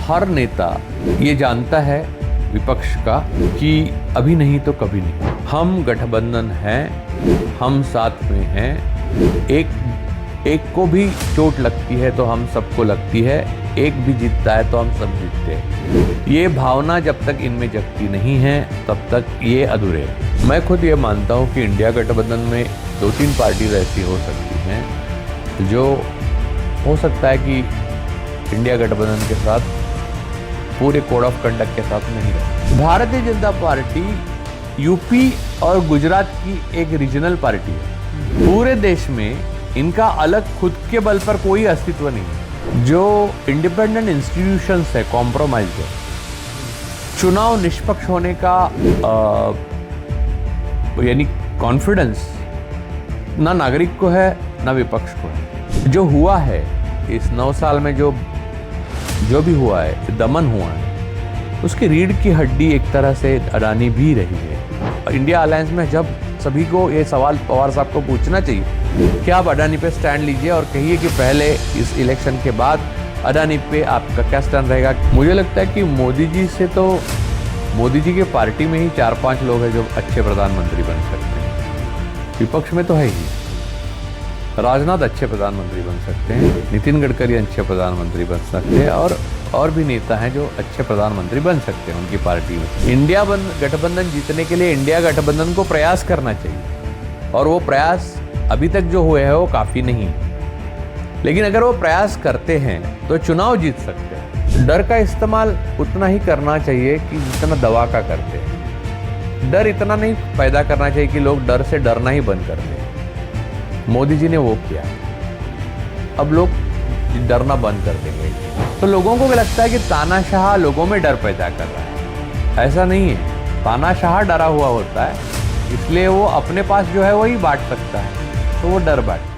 हर नेता ये जानता है विपक्ष का कि अभी नहीं तो कभी नहीं, हम गठबंधन हैं, हम साथ में हैं। एक को भी चोट लगती है तो हम सबको लगती है, एक भी जीतता है तो हम सब जीतते हैं। ये भावना जब तक इनमें जगती नहीं है तब तक ये अधूरे है। मैं खुद ये मानता हूँ कि इंडिया गठबंधन में 2-3 पार्टीज ऐसी हो सकती हैं जो हो सकता है कि इंडिया गठबंधन के साथ पूरे कोड ऑफ कंडक्ट के साथ नहीं रहे। भारतीय जनता पार्टी यूपी और गुजरात की एक रीजनल पार्टी है। पूरे देश में इनका अलग खुद के बल पर कोई अस्तित्व नहीं है। जो इंडिपेंडेंट इंस्टीट्यूशंस है कॉम्प्रोमाइज है। चुनाव निष्पक्ष होने का यानी कॉन्फिडेंस ना नागरिक को है ना विपक्ष को है। जो हुआ है इस 9 साल में जो भी हुआ है, दमन हुआ है, उसकी रीढ़ की हड्डी एक तरह से अडानी भी रही है। इंडिया अलायंस में जब सभी को ये सवाल पवार साहब को पूछना चाहिए कि आप अडानी पे स्टैंड लीजिए और कहिए कि पहले इस इलेक्शन के बाद अडानी पे आपका क्या स्टैंड रहेगा। मुझे लगता है कि मोदी जी के पार्टी में ही 4-5 लोग हैं जो अच्छे प्रधानमंत्री बन सकते हैं। विपक्ष में तो है ही। राजनाथ अच्छे प्रधानमंत्री बन सकते हैं, नितिन गडकरी अच्छे प्रधानमंत्री बन सकते हैं और भी नेता हैं जो अच्छे प्रधानमंत्री बन सकते हैं उनकी पार्टी में। इंडिया गठबंधन जीतने के लिए इंडिया गठबंधन को प्रयास करना चाहिए और वो प्रयास अभी तक जो हुए हैं वो काफ़ी नहीं, लेकिन अगर वो प्रयास करते हैं तो चुनाव जीत सकते हैं। डर का इस्तेमाल उतना ही करना चाहिए कि जितना दवा का करते हैं। डर इतना नहीं पैदा करना चाहिए कि लोग डर से डरना ही बंद कर दें। मोदी जी ने वो किया, अब लोग डरना बंद कर देंगे। तो लोगों को लगता है कि तानाशाह लोगों में डर पैदा कर रहा है। ऐसा नहीं है, तानाशाह डरा हुआ होता है, इसलिए वो अपने पास जो है वही बांट सकता है, तो वो डर बांटता है।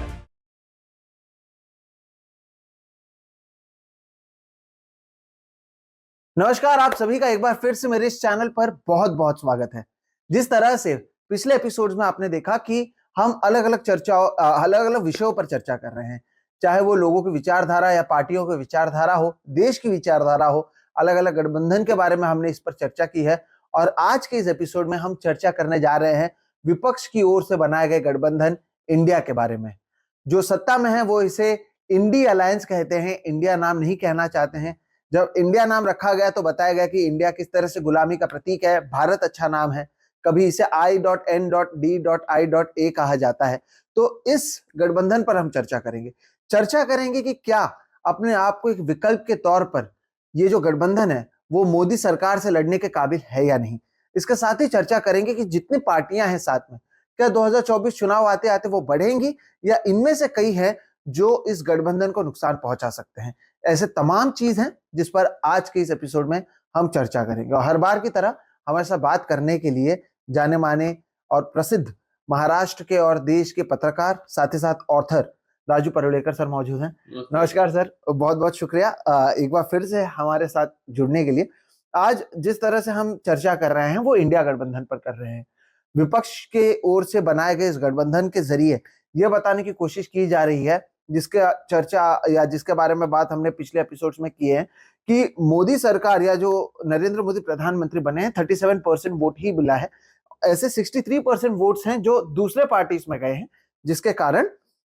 नमस्कार, आप सभी का एक बार फिर से मेरे इस चैनल पर बहुत बहुत स्वागत है। जिस तरह से पिछले एपिसोड्स में आपने देखा कि हम अलग अलग विषयों पर चर्चा कर रहे हैं, चाहे वो लोगों की विचारधारा या पार्टियों की विचारधारा हो, देश की विचारधारा हो, अलग अलग गठबंधन के बारे में हमने इस पर चर्चा की है। और आज के इस एपिसोड में हम चर्चा करने जा रहे हैं विपक्ष की ओर से बनाए गए गठबंधन इंडिया के बारे में। जो सत्ता में है वो इसे इंडी अलायंस कहते हैं, इंडिया नाम नहीं कहना चाहते हैं। जब इंडिया नाम रखा गया तो बताया गया कि इंडिया किस तरह से गुलामी का प्रतीक है, भारत अच्छा नाम है, कभी इसे I.N.D.I.A कहा जाता है। तो इस गठबंधन पर हम चर्चा करेंगे कि क्या अपने आप को एक विकल्प के तौर पर ये जो गठबंधन है वो मोदी सरकार से लड़ने के काबिल है या नहीं। इसके साथ ही चर्चा करेंगे कि जितनी पार्टियां हैं साथ में, क्या 2024 चुनाव आते आते वो बढ़ेंगी या इनमें से कई हैं जो इस गठबंधन को नुकसान पहुंचा सकते हैं। ऐसे तमाम चीज हैं जिस पर आज के इस एपिसोड में हम चर्चा करेंगे। और हर बार की तरह हमारे साथ बात करने के लिए जाने माने और प्रसिद्ध महाराष्ट्र के और देश के पत्रकार, साथ ही साथ ऑथर राजू परुलेकर सर मौजूद हैं। नमस्कार सर, बहुत बहुत शुक्रिया एक बार फिर से हमारे साथ जुड़ने के लिए। आज जिस तरह से हम चर्चा कर रहे हैं वो इंडिया गठबंधन पर कर रहे हैं। विपक्ष के ओर से बनाए गए इस गठबंधन के जरिए यह बताने की कोशिश की जा रही है, जिसका चर्चा या जिसके बारे में बात हमने पिछले एपिसोड्स में की है, कि मोदी सरकार या जो नरेंद्र मोदी प्रधानमंत्री बने हैं 37% वोट ही मिला है। ऐसे 63% वोट्स हैं जो दूसरे पार्टीज में गए हैं, जिसके कारण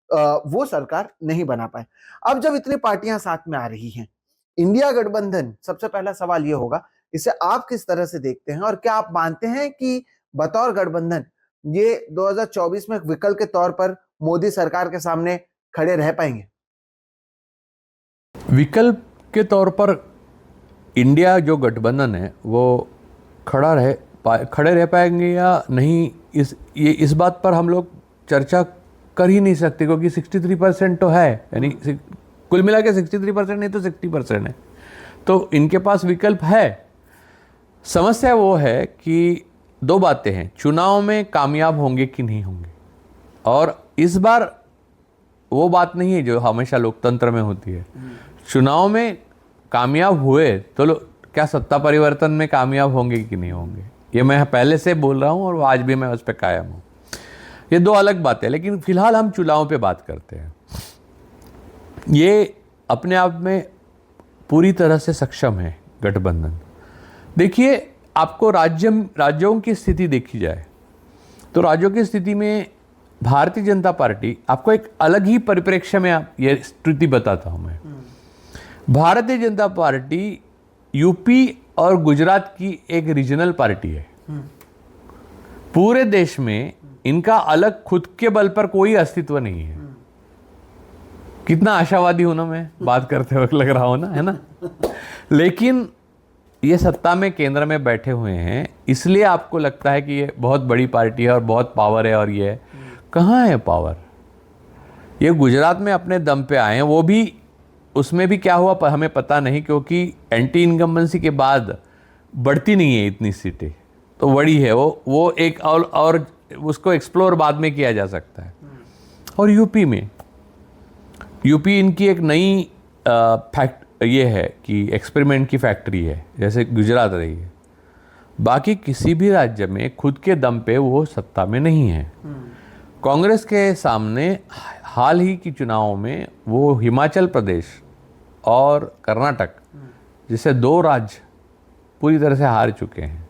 वो सरकार नहीं बना पाए। अब जब इतनी पार्टियां साथ में आ रही हैं, इंडिया गठबंधन, सबसे पहला सवाल ये होगा, इसे आप किस तरह से देखते हैं और क्या आप मानते हैं कि बतौर गठबंधन ये 2024 में एक विकल्प के तौर पर मोदी सरकार के सामने खड़े रह पाएंगे? विकल्प के तौर पर इंडिया जो गठबंधन है वो खड़े रह पाएंगे या नहीं, इस बात पर हम लोग चर्चा कर ही नहीं सकते, क्योंकि 63% तो है, यानी कुल मिला के 63% नहीं तो 60% है, तो इनके पास विकल्प है। समस्या वो है कि 2 बातें हैं, चुनाव में कामयाब होंगे कि नहीं होंगे। और इस बार वो बात नहीं है जो हमेशा लोकतंत्र में होती है। चुनाव में कामयाब हुए तो क्या सत्ता परिवर्तन में कामयाब होंगे कि नहीं होंगे, ये मैं पहले से बोल रहा हूँ और आज भी मैं उस पर कायम हूँ। ये 2 अलग बातें, लेकिन फिलहाल हम चुनाव पे बात करते हैं। ये अपने आप में पूरी तरह से सक्षम है गठबंधन। देखिए, आपको राज्यों की स्थिति देखी जाए तो राज्यों की स्थिति में भारतीय जनता पार्टी, आपको एक अलग ही परिप्रेक्ष्य में आप ये स्थिति बताता हूं मैं। भारतीय जनता पार्टी यूपी और गुजरात की एक रीजनल पार्टी है। पूरे देश में इनका अलग खुद के बल पर कोई अस्तित्व नहीं है। कितना आशावादी हूं ना मैं बात करते वक्त, लग रहा हो ना, है ना। लेकिन ये सत्ता में केंद्र में बैठे हुए हैं, इसलिए आपको लगता है कि ये बहुत बड़ी पार्टी है और बहुत पावर है। और ये कहाँ है पावर? ये गुजरात में अपने दम पे आए हैं, वो भी, उसमें भी क्या हुआ पर हमें पता नहीं, क्योंकि एंटी इनकम्बेंसी के बाद बढ़ती नहीं है इतनी सीटें, तो बड़ी है वो एक और उसको एक्सप्लोर बाद में किया जा सकता है। और यूपी इनकी एक नई ये है कि एक्सपेरिमेंट की फैक्ट्री है, जैसे गुजरात रही है। बाकी किसी भी राज्य में खुद के दम पे वो सत्ता में नहीं है। कांग्रेस के सामने हाल ही की चुनावों में वो हिमाचल प्रदेश और कर्नाटक, जिसे 2 राज्य पूरी तरह से हार चुके हैं।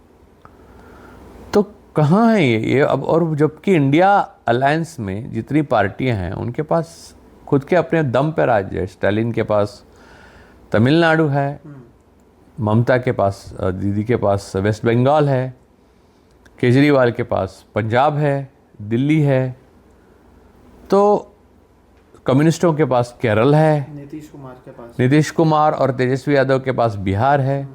तो कहाँ है ये अब? और जबकि इंडिया अलायंस में जितनी पार्टियां हैं उनके पास खुद के अपने दम पे राज्य है। स्टालिन के पास तमिलनाडु है, ममता के पास, दीदी के पास वेस्ट बंगाल है, केजरीवाल के पास पंजाब है, दिल्ली है, तो कम्युनिस्टों के पास केरल है, नीतीश कुमार और तेजस्वी यादव के पास बिहार है।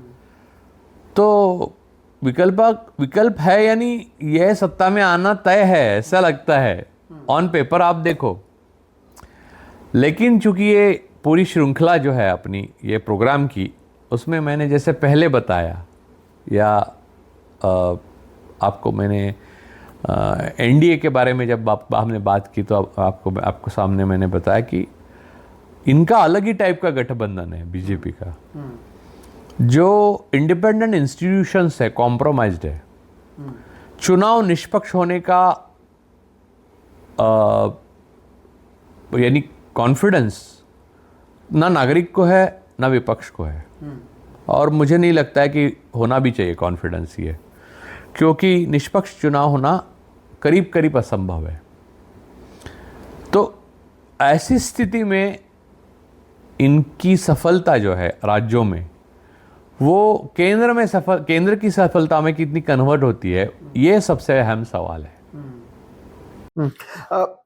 तो विकल्प है, यानी यह सत्ता में आना तय है, ऐसा लगता है ऑन पेपर आप देखो। लेकिन चूंकि ये पूरी श्रृंखला जो है अपनी ये प्रोग्राम की, उसमें मैंने जैसे पहले बताया या आपको मैंने एनडीए के बारे में जब हमने बात की तो आपको सामने मैंने बताया कि इनका अलग ही टाइप का गठबंधन है बीजेपी का, जो इंडिपेंडेंट इंस्टीट्यूशंस है, कॉम्प्रोमाइज्ड है। चुनाव निष्पक्ष होने का यानी कॉन्फिडेंस ना नागरिक को है ना विपक्ष को है। और मुझे नहीं लगता है कि होना भी चाहिए कॉन्फिडेंस ये, क्योंकि निष्पक्ष चुनाव होना करीब करीब असंभव है। तो ऐसी स्थिति में इनकी सफलता जो है राज्यों में, वो केंद्र की सफलता में कितनी कन्वर्ट होती है, ये सबसे अहम सवाल है।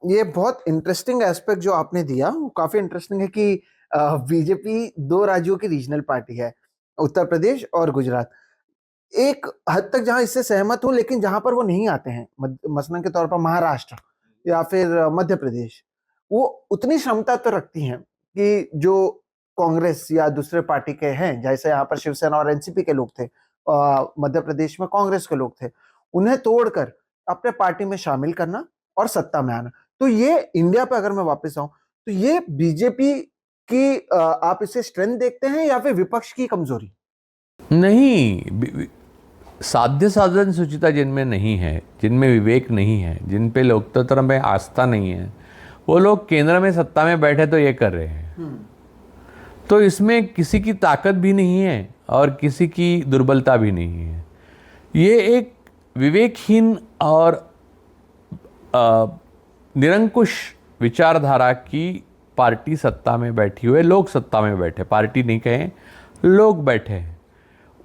ये बहुत इंटरेस्टिंग एस्पेक्ट जो आपने दिया, वो काफी इंटरेस्टिंग है कि बीजेपी 2 राज्यों की रीजनल पार्टी है, उत्तर प्रदेश और गुजरात। एक हद तक जहां इससे सहमत हूं, लेकिन जहां पर वो नहीं आते हैं, मसलन के तौर पर महाराष्ट्र या फिर मध्य प्रदेश, वो उतनी क्षमता तो रखती हैं कि जो कांग्रेस या दूसरे पार्टी के हैं, जैसे यहाँ पर शिवसेना और एनसीपी के लोग थे, मध्य प्रदेश में कांग्रेस के लोग थे, उन्हें तोड़कर अपने पार्टी में शामिल करना और सत्ता में आना। तो ये इंडिया पे अगर मैं वापस आऊं, तो ये बीजेपी की आप इसे स्ट्रेंथ देखते हैं या फिर विपक्ष की कमजोरी? नहीं, साध्य साधन सुचिता जिनमें नहीं है, जिनमें विवेक नहीं है, जिन पे लोकतंत्र में आस्था नहीं है, वो लोग केंद्र में सत्ता में बैठे तो ये कर रहे हैं। तो इसमें किसी की ताकत भी नहीं है और किसी की दुर्बलता भी नहीं है। ये एक विवेकहीन और निरंकुश विचारधारा की पार्टी सत्ता में बैठी हुई है। लोग सत्ता में बैठे, पार्टी नहीं कहें, लोग बैठे हैं,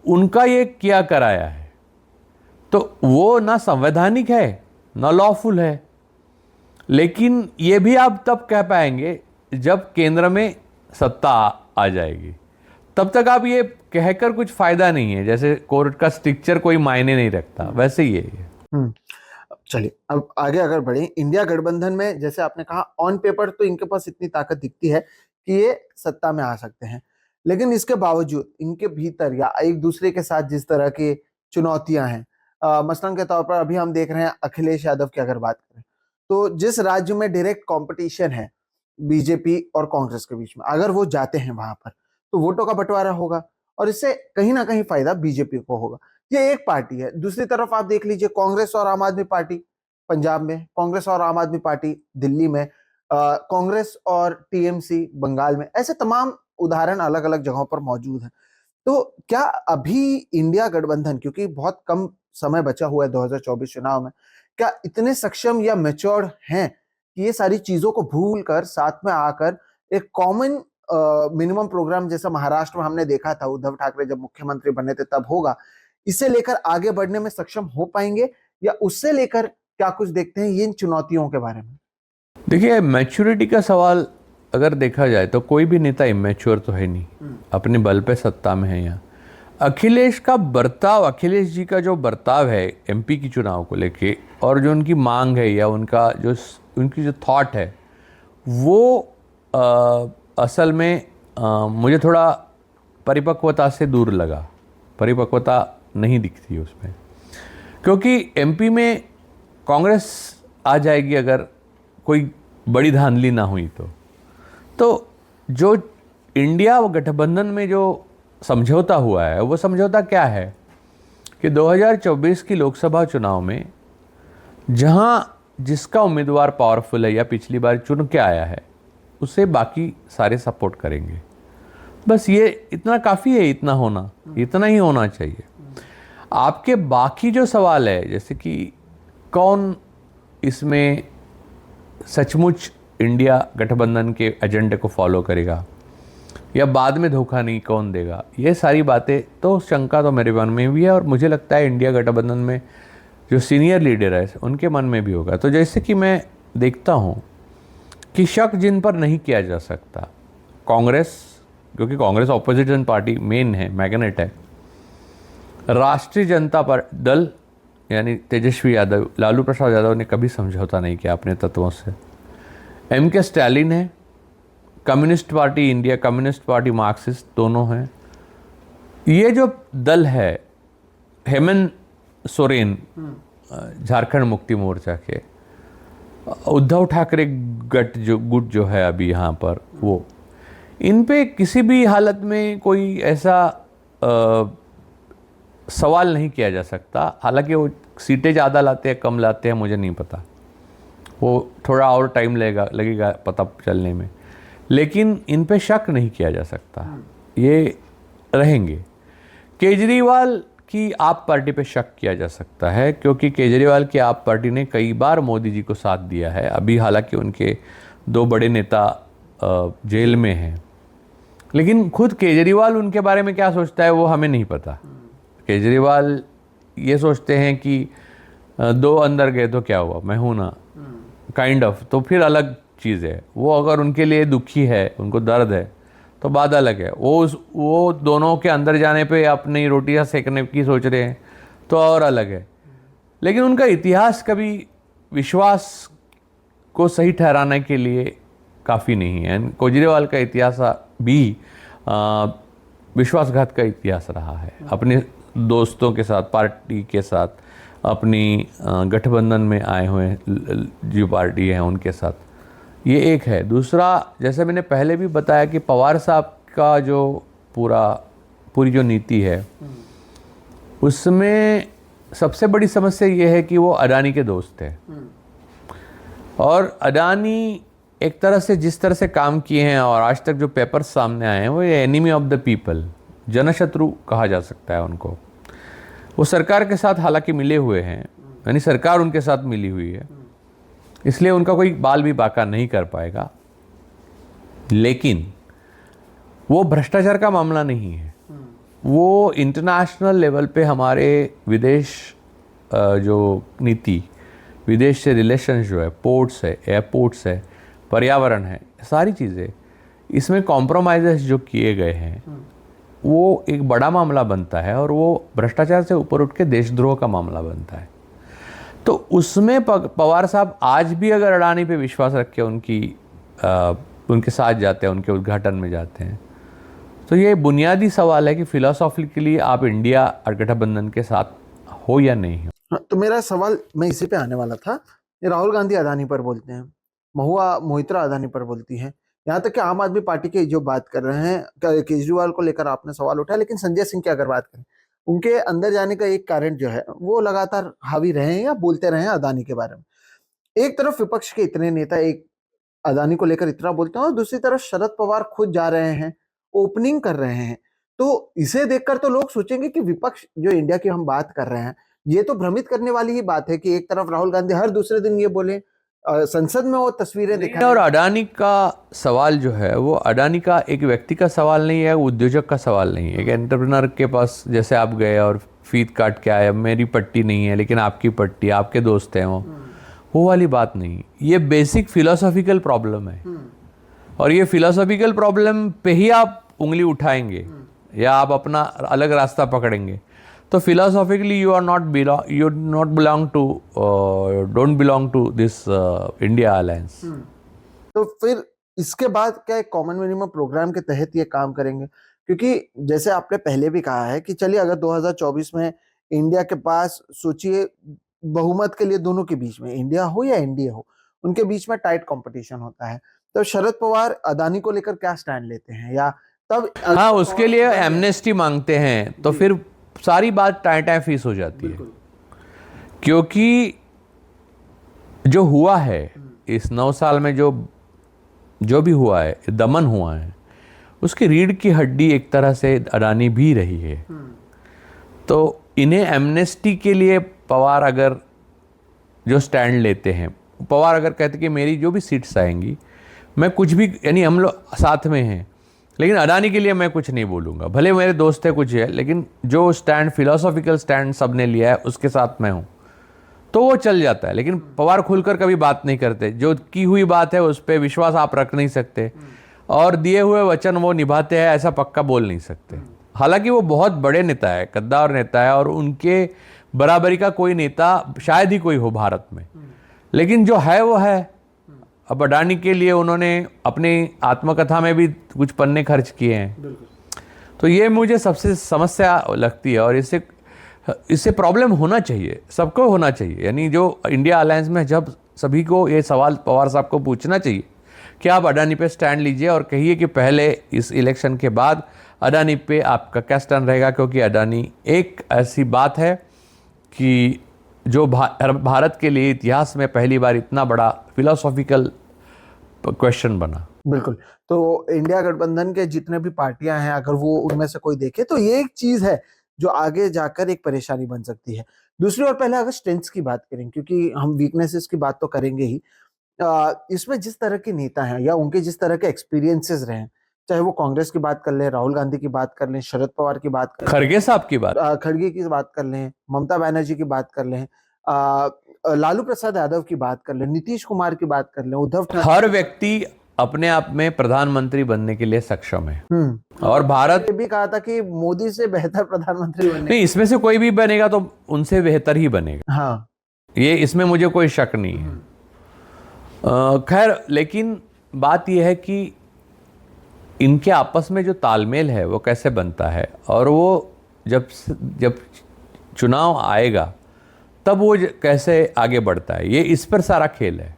उनका ये किया कराया है। तो वो ना संवैधानिक है ना लॉफुल है। लेकिन ये भी आप तब कह पाएंगे जब केंद्र में सत्ता आ जाएगी, तब तक आप ये कहकर कुछ फायदा नहीं है। जैसे कोर्ट का स्ट्रक्चर कोई मायने नहीं रखता, वैसे ही है। चलिए अब आगे अगर बढ़े, इंडिया गठबंधन में जैसे आपने कहा ऑन पेपर तो इनके पास इतनी ताकत दिखती है कि ये सत्ता में आ सकते हैं, लेकिन इसके बावजूद इनके भीतर या एक दूसरे के साथ जिस तरह की चुनौतियां हैं, मसलन के तौर पर अभी हम देख रहे हैं अखिलेश यादव की अगर बात करें, तो जिस राज्य में डायरेक्ट कंपटीशन है बीजेपी और कांग्रेस के बीच में, अगर वो जाते हैं वहां पर तो वोटों का बंटवारा होगा और इससे कहीं ना कहीं फायदा बीजेपी को होगा। ये एक पार्टी है। दूसरी तरफ आप देख लीजिए कांग्रेस और आम आदमी पार्टी पंजाब में, कांग्रेस और आम आदमी पार्टी दिल्ली में, कांग्रेस और टीएमसी बंगाल में, ऐसे तमाम उदाहरण अलग अलग जगहों पर मौजूद है। तो क्या अभी इंडिया गठबंधन, क्योंकि बहुत कम समय बचा हुआ है 2024 चुनाव में, क्या इतने सक्षम या मैच्योर्ड हैं कि ये सारी चीजों को भूल कर साथ में आकर एक कॉमन मिनिमम प्रोग्राम जैसा महाराष्ट्र में हमने देखा था उद्धव ठाकरे जब मुख्यमंत्री बने थे तब होगा, इसे लेकर आगे बढ़ने में सक्षम हो पाएंगे, या उससे लेकर क्या कुछ देखते हैं ये इन चुनौतियों के बारे में? देखिए, मैच्योरिटी का सवाल अगर देखा जाए तो कोई भी नेता इमेच्योर तो है नहीं, अपने बल पे सत्ता में है यहाँ। अखिलेश का बर्ताव, अखिलेश जी का जो बर्ताव है एमपी की चुनाव को लेके, और जो उनकी मांग है या उनकी जो थॉट है, वो असल में मुझे थोड़ा परिपक्वता से दूर लगा। परिपक्वता नहीं दिखती उसमें, क्योंकि एमपी में कांग्रेस आ जाएगी अगर कोई बड़ी धांधली ना हुई तो जो इंडिया गठबंधन में जो समझौता हुआ है, वो समझौता क्या है कि 2024 की लोकसभा चुनाव में जहां जिसका उम्मीदवार पावरफुल है या पिछली बार चुन के आया है, उसे बाकी सारे सपोर्ट करेंगे। बस ये इतना काफ़ी है, इतना ही होना चाहिए। आपके बाकी जो सवाल है, जैसे कि कौन इसमें सचमुच इंडिया गठबंधन के एजेंडे को फॉलो करेगा या बाद में धोखा नहीं कौन देगा, ये सारी बातें तो शंका तो मेरे मन में भी है, और मुझे लगता है इंडिया गठबंधन में जो सीनियर लीडर है उनके मन में भी होगा। तो जैसे कि मैं देखता हूँ कि शक जिन पर नहीं किया जा सकता, कांग्रेस, क्योंकि कांग्रेस ऑपोजिशन पार्टी मेन है, मैग्नेट है, राष्ट्रीय जनता दल यानी तेजस्वी यादव, लालू प्रसाद यादव ने कभी समझौता नहीं किया अपने तत्वों से। के स्टालिन है, communist party India, communist party Marxist दोनों हैं। ये जो दल है, हेमंत सोरेन झारखंड मुक्ति मोर्चा के, उद्धव ठाकरे गुट जो है अभी यहाँ पर, वो इन पे किसी भी हालत में कोई ऐसा सवाल नहीं किया जा सकता। हालांकि वो सीटें ज़्यादा लाते हैं कम लाते हैं मुझे नहीं पता, वो थोड़ा और टाइम लगेगा पता चलने में, लेकिन इन पे शक नहीं किया जा सकता, ये रहेंगे। केजरीवाल की आप पार्टी पे शक किया जा सकता है, क्योंकि केजरीवाल की आप पार्टी ने कई बार मोदी जी को साथ दिया है। अभी हालांकि उनके 2 बड़े नेता जेल में हैं, लेकिन खुद केजरीवाल उनके बारे में क्या सोचता है वो हमें नहीं पता। केजरीवाल ये सोचते हैं कि 2 अंदर गए तो क्या हुआ, मैं हूं ना, काइंड ऑफ, तो फिर अलग चीज़ है। वो अगर उनके लिए दुखी है, उनको दर्द है, तो बात अलग है। वो दोनों के अंदर जाने पे अपनी रोटियां सेकने की सोच रहे हैं, तो और अलग है। लेकिन उनका इतिहास कभी विश्वास को सही ठहराने के लिए काफ़ी नहीं है। केजरीवाल का इतिहास भी विश्वासघात का इतिहास रहा है, अपने दोस्तों के साथ, पार्टी के साथ, अपनी गठबंधन में आए हुए जो पार्टी हैं उनके साथ। ये एक है। दूसरा, जैसे मैंने पहले भी बताया कि पवार साहब का जो पूरी जो नीति है, उसमें सबसे बड़ी समस्या ये है कि वो अडानी के दोस्त हैं, और अडानी एक तरह से जिस तरह से काम किए हैं और आज तक जो पेपर्स सामने आए हैं, वो एनिमी ऑफ द पीपल, जनशत्रु कहा जा सकता है उनको। वो सरकार के साथ हालांकि मिले हुए हैं, यानी सरकार उनके साथ मिली हुई है, इसलिए उनका कोई बाल भी बाका नहीं कर पाएगा। लेकिन वो भ्रष्टाचार का मामला नहीं है, वो इंटरनेशनल लेवल पे हमारे विदेश जो नीति, विदेश से रिलेशन जो है, पोर्ट्स है, एयरपोर्ट्स है, पर्यावरण है, सारी चीज़ें, इसमें कॉम्प्रोमाइज़ेस जो किए गए हैं वो एक बड़ा मामला बनता है, और वो भ्रष्टाचार से ऊपर उठ के देशद्रोह का मामला बनता है। तो उसमें पवार साहब आज भी अगर अडानी पे विश्वास रख के उनके साथ जाते हैं, उनके उद्घाटन में जाते हैं, तो ये बुनियादी सवाल है कि फिलोसॉफिकली आप इंडिया और गठबंधन के साथ हो या नहीं हो। तो मेरा सवाल, मैं इसी पे आने वाला था। राहुल गांधी अडानी पर बोलते हैं, महुआ मोहित्रा अडानी पर बोलती है, यहाँ तक कि आम आदमी पार्टी के जो बात कर रहे हैं, केजरीवाल को लेकर आपने सवाल उठाया, लेकिन संजय सिंह की अगर बात करें, उनके अंदर जाने का एक कारण जो है, वो लगातार हावी रहे हैं या बोलते रहे हैं अडानी के बारे में। एक तरफ विपक्ष के इतने नेता एक अडानी को लेकर इतना बोलते हैं, और दूसरी तरफ शरद पवार खुद जा रहे हैं ओपनिंग कर रहे हैं। तो इसे देखकर तो लोग सोचेंगे कि विपक्ष जो इंडिया की हम बात कर रहे हैं, ये तो भ्रमित करने वाली ही बात है कि एक तरफ राहुल गांधी हर दूसरे दिन ये बोले, संसद में वो तस्वीरें दिखाएं। और अडानी का सवाल जो है वो अडानी का एक व्यक्ति का सवाल नहीं है, उद्योजक का सवाल नहीं है। एक एंटरप्रेन्योर के पास जैसे आप गए और फीत काट के आए, मेरी पट्टी नहीं है लेकिन आपकी पट्टी, आपके दोस्त हैं वो वाली बात नहीं। ये बेसिक फिलोसॉफिकल प्रॉब्लम है और ये फिलोसॉफिकल प्रॉब्लम पे ही आप उंगली उठाएंगे या आप अपना अलग रास्ता पकड़ेंगे तो philosophically you not don't belong to this India alliance. तो फिर इसके बाद क्या एक कॉमन मिनिमम प्रोग्राम के तहत ये काम करेंगे? क्योंकि जैसे आपने पहले भी कहा है कि चलिए अगर 2024 में इंडिया के पास सोचिए बहुमत के लिए दोनों के बीच में, इंडिया हो या एनडीए हो, उनके बीच में टाइट कंपटीशन होता है, तो शरद पवार अदानी को लेकर क्या स्टैंड लेते हैं? या तब हाँ, उसके लिए एमनेस्टी मांगते हैं तो फिर सारी बात टाई फीस हो जाती है। क्योंकि जो हुआ है इस 9 साल में, जो भी हुआ है, दमन हुआ है, उसकी रीढ़ की हड्डी एक तरह से अडानी भी रही है। तो इन्हें एमनेस्टी के लिए पवार अगर जो स्टैंड लेते हैं, पवार अगर कहते कि मेरी जो भी सीट्स आएंगी मैं कुछ भी, यानी हम लोग साथ में हैं लेकिन अडानी के लिए मैं कुछ नहीं बोलूँगा, भले मेरे दोस्त है कुछ है, लेकिन जो स्टैंड फिलोसॉफिकल स्टैंड सबने लिया है उसके साथ मैं हूँ, तो वो चल जाता है। लेकिन पवार खुलकर कभी बात नहीं करते, जो की हुई बात है उस पर विश्वास आप रख नहीं सकते और दिए हुए वचन वो निभाते हैं ऐसा पक्का बोल नहीं सकते। हालांकि वो बहुत बड़े नेता है, कद्दावर नेता है और उनके बराबरी का कोई नेता शायद ही कोई हो भारत में, लेकिन जो है वो है। अब अडानी के लिए उन्होंने अपनी आत्मकथा में भी कुछ पन्ने खर्च किए हैं, तो ये मुझे सबसे समस्या लगती है और इससे प्रॉब्लम होना चाहिए, सबको होना चाहिए। यानी जो इंडिया अलायंस में जब सभी को ये सवाल पवार साहब को पूछना चाहिए कि आप अडानी पे स्टैंड लीजिए और कहिए कि पहले इस इलेक्शन के बाद अडानी पे आपका क्या स्टैंड रहेगा, क्योंकि अडानी एक ऐसी बात है कि जो भारत के लिए इतिहास में पहली बार इतना बड़ा फिलोसॉफिकल क्वेश्चन बना। बिल्कुल। तो इंडिया गठबंधन के जितने भी पार्टियां हैं, अगर वो उनमें से कोई देखे तो ये एक चीज है जो आगे जाकर एक परेशानी बन सकती है। दूसरी ओर पहले अगर स्ट्रेंथ्स की बात करें, क्योंकि हम वीकनेसेस की बात तो करेंगे ही, इसमें जिस तरह के नेता हैं या उनके जिस तरह के एक्सपीरियंसेस रहे, चाहे वो कांग्रेस की बात कर लें, राहुल गांधी की बात कर लें, शरद पवार की बात कर लें, खड़गे साहब की बात, खड़गे की बात कर लें, ममता बनर्जी की बात कर लें, लालू प्रसाद यादव की बात कर लें, नीतीश कुमार की बात कर लें, उद्धव ठाकरे, हर व्यक्ति अपने आप में प्रधानमंत्री बनने के लिए सक्षम है। और भारत ये भी कहा था कि मोदी से बेहतर प्रधानमंत्री बनने, नहीं, इसमें से कोई भी बनेगा तो उनसे बेहतर ही बनेगा। हाँ, ये इसमें मुझे कोई शक नहीं है। खैर, लेकिन बात यह है कि इनके आपस में जो तालमेल है वो कैसे बनता है और वो जब चुनाव आएगा तब वो कैसे आगे बढ़ता है, ये इस पर सारा खेल है।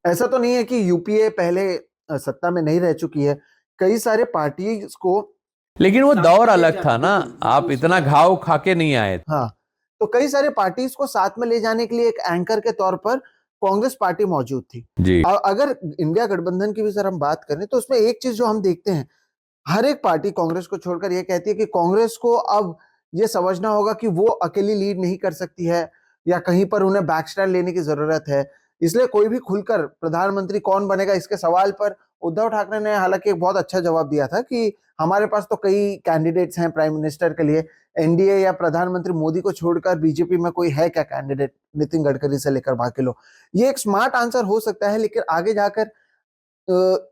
ऐसा तो नहीं है कि यूपीए पहले सत्ता में नहीं रह चुकी है, कई सारे पार्टीज को, लेकिन वो दौर अलग था ना, आप इतना घाव खा के नहीं आए। हाँ, तो कई सारे पार्टीज को साथ में ले जाने के लिए एक एंकर के तौर पर कांग्रेस पार्टी मौजूद थी जी। और अगर इंडिया गठबंधन की भी सर हम बात करें तो उसमें एक चीज जो हम देखते हैं, हर एक पार्टी कांग्रेस को छोड़कर ये कहती है कि कांग्रेस को अब ये समझना होगा कि वो अकेली लीड नहीं कर सकती है या कहीं पर उन्हें बैकस्टैंड लेने की जरूरत है। इसलिए कोई भी खुलकर प्रधानमंत्री कौन बनेगा इसके सवाल पर उद्धव ठाकरे ने हालांकि एक बहुत अच्छा जवाब दिया था कि हमारे पास तो कई कैंडिडेट्स हैं प्राइम मिनिस्टर के लिए, एनडीए या प्रधानमंत्री मोदी को छोड़कर बीजेपी में कोई है क्या कैंडिडेट, नितिन गडकरी से लेकर बाकी लोग। ये एक स्मार्ट आंसर हो सकता है, लेकिन आगे जाकर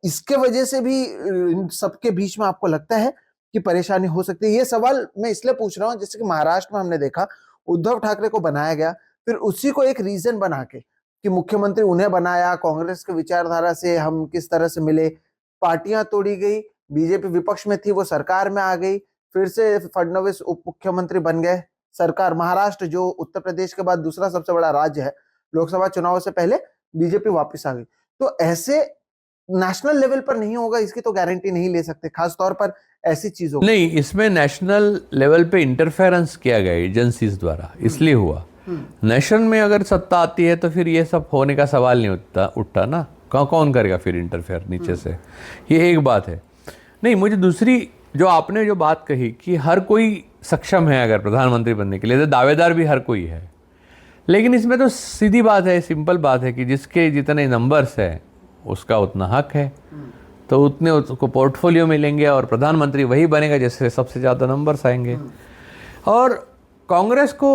इसके वजह से भी इन सबके बीच में आपको लगता है कि परेशानी हो सकती है? ये सवाल मैं इसलिए पूछ रहा हूं, जैसे कि महाराष्ट्र में हमने देखा उद्धव ठाकरे को बनाया गया, फिर उसी को एक रीजन बना के कि मुख्यमंत्री उन्हें बनाया, कांग्रेस की विचारधारा से हम किस तरह से मिले, पार्टियां तोड़ी गई, बीजेपी विपक्ष में थी वो सरकार में आ गई, फिर से फडणवीस उप मुख्यमंत्री बन गए, सरकार, महाराष्ट्र जो उत्तर प्रदेश के बाद दूसरा सबसे बड़ा राज्य है, लोकसभा चुनाव से पहले बीजेपी वापस आ गई। तो ऐसे नेशनल लेवल पर नहीं होगा इसकी तो गारंटी नहीं ले सकते, खास तौर पर ऐसी चीजों नहीं, इसमें नेशनल लेवल पे इंटरफेरेंस किया गया एजेंसीज द्वारा, इसलिए हुआ। नेशन में अगर सत्ता आती है तो फिर ये सब होने का सवाल नहीं उठता ना, कौन करेगा फिर इंटरफेयर नीचे से, ये एक बात है। नहीं, मुझे दूसरी जो आपने जो बात कही कि हर कोई सक्षम है अगर प्रधानमंत्री बनने के लिए, तो दावेदार भी हर कोई है, लेकिन इसमें तो सीधी बात है, सिंपल बात है कि जिसके जितने नंबर्स है उसका उतना हक है, तो उतने उसको पोर्टफोलियो मिलेंगे और प्रधानमंत्री वही बनेगा जिससे सबसे ज़्यादा नंबर्स आएंगे। और कांग्रेस को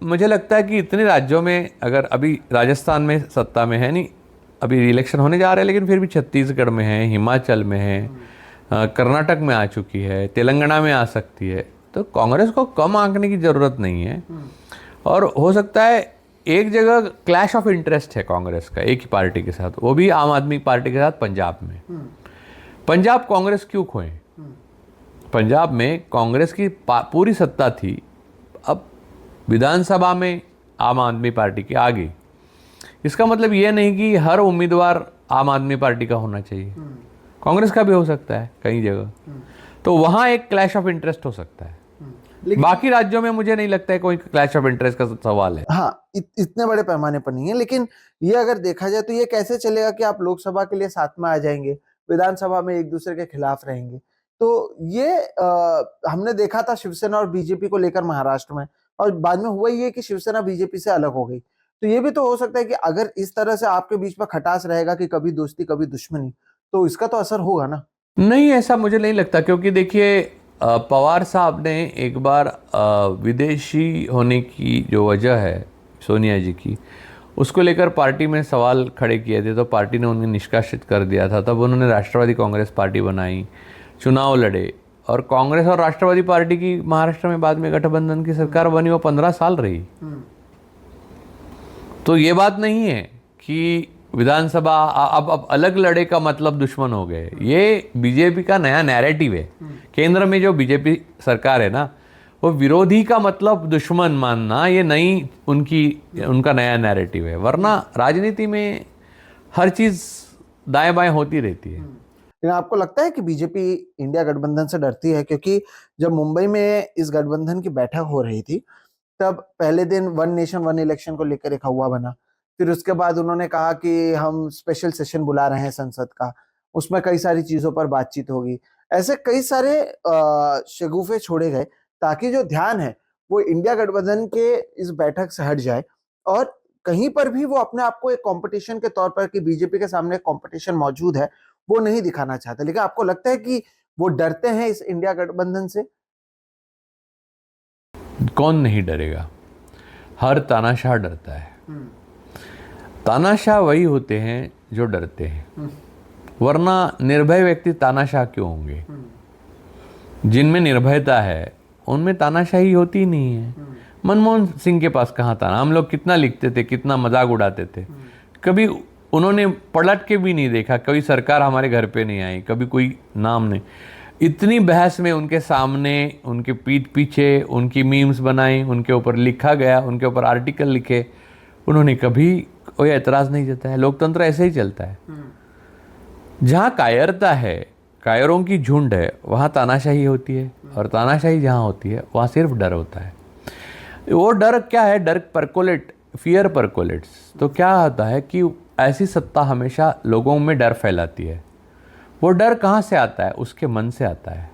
मुझे लगता है कि इतने राज्यों में, अगर अभी राजस्थान में सत्ता में है नहीं, अभी इलेक्शन होने जा रहे हैं, लेकिन फिर भी छत्तीसगढ़ में है, हिमाचल में है, कर्नाटक में आ चुकी है, तेलंगाना में आ सकती है, तो कांग्रेस को कम आंकने की ज़रूरत नहीं है। और हो सकता है एक जगह क्लैश ऑफ इंटरेस्ट है कांग्रेस का एक ही पार्टी के साथ, वो भी आम आदमी पार्टी के साथ पंजाब में। पंजाब कांग्रेस क्यों खोए? पंजाब में कांग्रेस की पूरी सत्ता थी, अब विधानसभा में आम आदमी पार्टी की आ गई। इसका मतलब ये नहीं कि हर उम्मीदवार आम आदमी पार्टी का होना चाहिए, कांग्रेस का भी हो सकता है कई जगह, तो वहाँ एक क्लैश ऑफ इंटरेस्ट हो सकता है। बाकी राज्यों में मुझे नहीं लगता है कोई क्लैश ऑफ इंटरेस्ट का सवाल है। हाँ, इतने बड़े पैमाने पर नहीं है, लेकिन ये अगर देखा जाए तो ये कैसे चलेगा कि आप लोकसभा के लिए साथ में आ जाएंगे, विधानसभा में एक दूसरे के खिलाफ रहेंगे। तो ये हमने देखा था शिवसेना और बीजेपी को लेकर महाराष्ट्र में, और बाद में हुआ ये कि शिवसेना बीजेपी से अलग हो गई। तो ये भी तो हो सकता है कि अगर इस तरह से आपके बीच में खटास रहेगा कि कभी दोस्ती कभी दुश्मनी, तो इसका तो असर होगा ना। नहीं, ऐसा मुझे नहीं लगता, क्योंकि देखिए पवार साहब ने एक बार विदेशी होने की जो वजह है सोनिया जी की, उसको लेकर पार्टी में सवाल खड़े किए थे, तो पार्टी ने उन्हें निष्कासित कर दिया था। तब उन्होंने राष्ट्रवादी कांग्रेस पार्टी बनाई, चुनाव लड़े, और कांग्रेस और राष्ट्रवादी पार्टी की महाराष्ट्र में बाद में गठबंधन की सरकार बनी, वो 15 साल रही। तो ये बात नहीं है कि विधानसभा अब अलग लड़े का मतलब दुश्मन हो गए। ये बीजेपी का नया नैरेटिव है। केंद्र में जो बीजेपी सरकार है ना, वो विरोधी का मतलब दुश्मन मानना, ये नई उनका नया नैरेटिव है। वरना राजनीति में हर चीज दाएं बाएं होती रहती है। लेकिन आपको लगता है कि बीजेपी इंडिया गठबंधन से डरती है? क्योंकि जब मुंबई में इस गठबंधन की बैठक हो रही थी, तब पहले दिन वन नेशन वन इलेक्शन को लेकर एक हवा बना। फिर उसके बाद उन्होंने कहा कि हम स्पेशल सेशन बुला रहे हैं संसद का, उसमें कई सारी चीजों पर बातचीत होगी। ऐसे कई सारे शगुफे छोड़े गए ताकि जो ध्यान है वो इंडिया गठबंधन के इस बैठक से हट जाए, और कहीं पर भी वो अपने आप को एक कंपटीशन के तौर पर, कि बीजेपी के सामने कंपटीशन मौजूद है, वो नहीं दिखाना चाहते। लेकिन आपको लगता है कि वो डरते हैं इस इंडिया गठबंधन से? कौन नहीं डरेगा? हर तानाशाह डरता है। तानाशाह वही होते हैं जो डरते हैं, वरना निर्भय व्यक्ति तानाशाह क्यों होंगे? जिनमें निर्भयता है उनमें तानाशाही होती ही नहीं है। मनमोहन सिंह के पास कहाँ था? हम लोग कितना लिखते थे, कितना मजाक उड़ाते थे, कभी उन्होंने पलट के भी नहीं देखा, कभी सरकार हमारे घर पे नहीं आई, कभी कोई नाम नहीं। इतनी बहस में उनके सामने, उनके पीठ पीछे उनकी मीम्स बनाई, उनके ऊपर लिखा गया, उनके ऊपर आर्टिकल लिखे, उन्होंने कभी कोई एतराज़ नहीं जताया। लोकतंत्र ऐसे ही चलता है। जहाँ कायरता है, कायरों की झुंड है, वहाँ तानाशाही होती है, और तानाशाही जहाँ होती है वहाँ सिर्फ डर होता है। वो डर क्या है? डर परकोलेट, फियर परकोलेट्स। तो क्या होता है कि ऐसी सत्ता हमेशा लोगों में डर फैलाती है। वो डर कहाँ से आता है? उसके मन से आता है।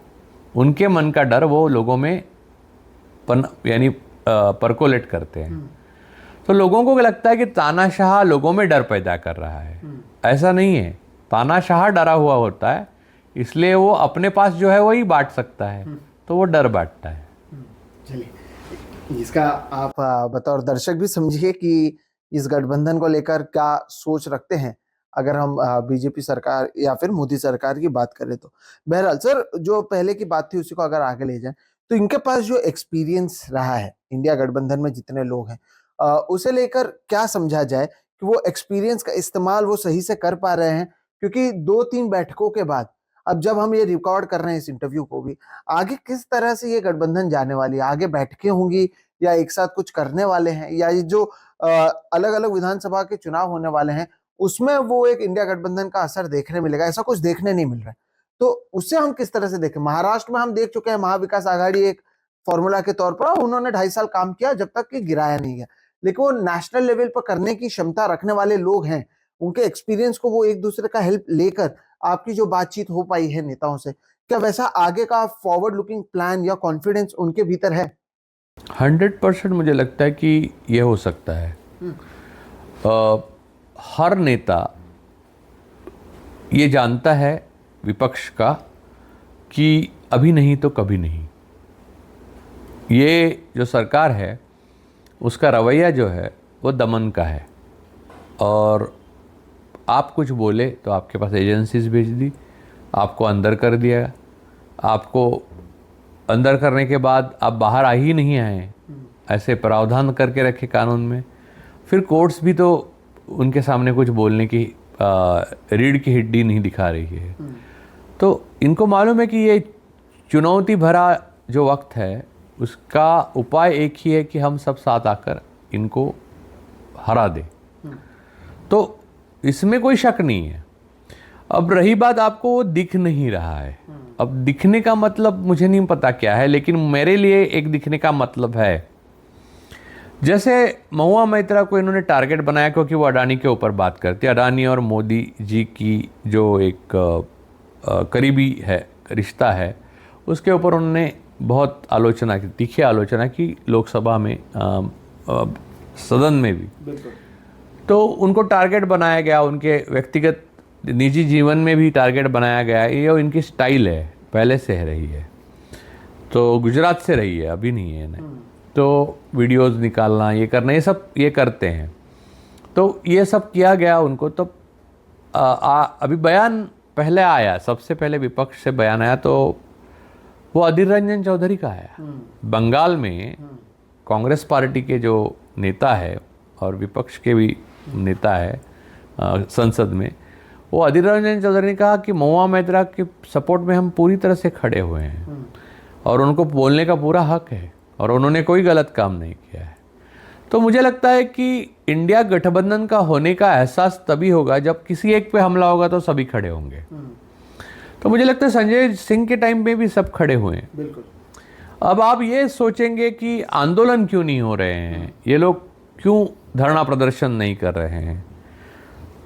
उनके मन का डर वो लोगों में यानी परकोलेट करते हैं। तो लोगों को लगता है कि तानाशाह लोगों में डर पैदा कर रहा है। ऐसा नहीं है। तानाशाह डरा हुआ होता है, इसलिए वो अपने पास जो है वही बांट सकता है, तो वो डर बांटता है। चलिए, इसका आप बतौर दर्शक भी समझिए कि इस गठबंधन को लेकर क्या सोच रखते हैं, अगर हम बीजेपी सरकार या फिर मोदी सरकार की बात करें तो। बहरहाल सर, जो पहले की बात थी उसी को अगर आगे ले जाएं, तो इनके पास जो एक्सपीरियंस रहा है इंडिया गठबंधन में जितने लोग हैं, उसे लेकर क्या समझा जाए कि वो एक्सपीरियंस का इस्तेमाल वो सही से कर पा रहे हैं? क्योंकि 2-3 बैठकों के बाद, अब जब हम ये रिकॉर्ड कर रहे हैं इस इंटरव्यू को भी, आगे किस तरह से ये गठबंधन जाने वाली है? आगे बैठकें होंगी या एक साथ कुछ करने वाले हैं, या ये जो अलग अलग विधानसभा के चुनाव होने वाले हैं उसमें वो एक इंडिया गठबंधन का असर देखने मिलेगा? ऐसा कुछ देखने नहीं मिल रहा है, तो उससे हम किस तरह से देखें? महाराष्ट्र में हम देख चुके हैं, महाविकास आघाड़ी एक फॉर्मूला के तौर पर, उन्होंने 2.5 साल काम किया जब तक कि गिराया नहीं गया, लेकिन वो नेशनल लेवल पर करने की क्षमता रखने वाले लोग हैं। उनके एक्सपीरियंस को वो एक दूसरे का हेल्प लेकर, आपकी जो बातचीत हो पाई है नेताओं से, क्या वैसा आगे का फॉरवर्ड लुकिंग प्लान या कॉन्फिडेंस उनके भीतर है? 100% मुझे लगता है कि ये हो सकता है। हर नेता ये जानता है विपक्ष का कि अभी नहीं तो कभी नहीं। ये जो सरकार है उसका रवैया जो है वो दमन का है, और आप कुछ बोले तो आपके पास एजेंसीज भेज दी, आपको अंदर कर दिया, आपको अंदर करने के बाद आप बाहर आ ही नहीं आए, ऐसे प्रावधान करके रखे कानून में। फिर कोर्ट्स भी तो उनके सामने कुछ बोलने की रीढ़ की हड्डी नहीं दिखा रही है। तो इनको मालूम है कि ये चुनौती भरा जो वक्त है उसका उपाय एक ही है कि हम सब साथ आकर इनको हरा दें। तो इसमें कोई शक नहीं है। अब रही बात, आपको वो दिख नहीं रहा है। अब दिखने का मतलब मुझे नहीं पता क्या है, लेकिन मेरे लिए एक दिखने का मतलब है, जैसे महुआ मोइत्रा को इन्होंने टारगेट बनाया क्योंकि वो अडानी के ऊपर बात करते हैं। अडानी और मोदी जी की जो एक करीबी है रिश्ता है, उसके ऊपर उन्होंने बहुत आलोचना की, तीखी आलोचना की लोकसभा में, सदन में भी। तो उनको टारगेट बनाया गया, उनके व्यक्तिगत निजी जीवन में भी टारगेट बनाया गया। ये इनकी स्टाइल है, पहले से है रही है। तो गुजरात से रही है, अभी नहीं है ना। तो वीडियोस निकालना, ये करना, ये सब ये करते हैं। तो ये सब किया गया उनको। तो अभी बयान पहले आया, सबसे पहले विपक्ष से बयान आया तो वो अधीर रंजन चौधरी का आया। बंगाल में कांग्रेस पार्टी के जो नेता है और विपक्ष के भी नेता है संसद में, वो अधीर रंजन चौधरी ने कहा कि महुआ मोइत्रा के सपोर्ट में हम पूरी तरह से खड़े हुए हैं और उनको बोलने का पूरा हक है और उन्होंने कोई गलत काम नहीं किया है। तो मुझे लगता है कि इंडिया गठबंधन का होने का एहसास तभी होगा जब किसी एक पे हमला होगा तो सभी खड़े होंगे। तो मुझे लगता है संजय सिंह के टाइम पे भी सब खड़े हुए हैं। बिल्कुल। अब आप ये सोचेंगे कि आंदोलन क्यों नहीं हो रहे हैं, ये लोग क्यों धरना प्रदर्शन नहीं कर रहे हैं,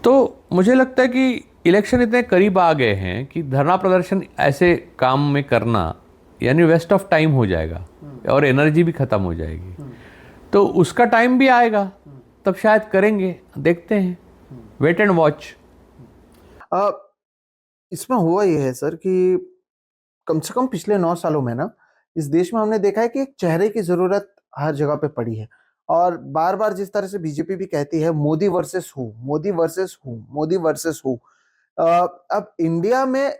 तो मुझे लगता है कि इलेक्शन इतने करीब आ गए हैं कि धरना प्रदर्शन ऐसे काम में करना यानी वेस्ट ऑफ टाइम हो जाएगा और एनर्जी भी ख़त्म हो जाएगी। तो उसका टाइम भी आएगा, तब शायद करेंगे, देखते हैं, वेट एंड वॉच। इसमें हुआ ये है सर कि कम से कम पिछले 9 सालों में ना इस देश में हमने देखा है कि एक चेहरे की जरूरत हर जगह पे पड़ी है। और बार बार जिस तरह से बीजेपी भी कहती है Modi versus who, Modi versus who, Modi versus who. अब इंडिया में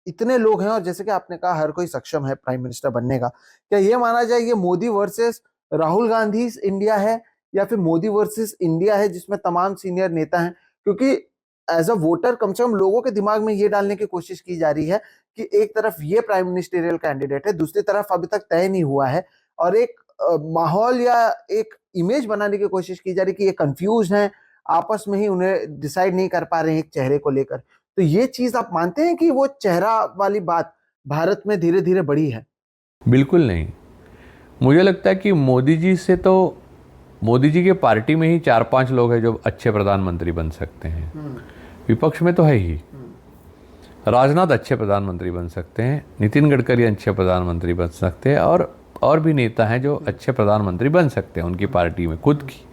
इतने लोग हैं और जैसे कि आपने कहा हर कोई सक्षम है प्राइम मिनिस्टर बनने का। क्या ये माना जाए ये मोदी वर्सेस राहुल गांधी इंडिया है या फिर मोदी वर्सेस इंडिया है जिसमें तमाम सीनियर नेता हैं? क्योंकि एज अ वोटर कम से कम लोगों के दिमाग में ये डालने की कोशिश की जा रही है कि एक तरफ ये प्राइम मिनिस्टेरियल कैंडिडेट है, दूसरी तरफ अभी तक तय नहीं हुआ है, और एक माहौल या एक इमेज बनाने की कोशिश की जा रही है कि ये कंफ्यूज हैं, आपस में ही उन्हें डिसाइड नहीं कर पा रहे हैं एक चेहरे को लेकर। तो ये चीज आप मानते हैं कि वो चेहरा वाली बात भारत में धीरे धीरे बढ़ी है? बिल्कुल नहीं। मुझे लगता है कि मोदी जी से तो मोदी जी के पार्टी में ही 4-5 लोग हैं जो अच्छे प्रधानमंत्री बन सकते हैं। विपक्ष में तो है ही। राजनाथ अच्छे प्रधानमंत्री बन सकते हैं, नितिन गडकरी अच्छे प्रधानमंत्री बन सकते हैं, और भी नेता हैं जो अच्छे प्रधानमंत्री बन सकते हैं उनकी पार्टी में खुद की।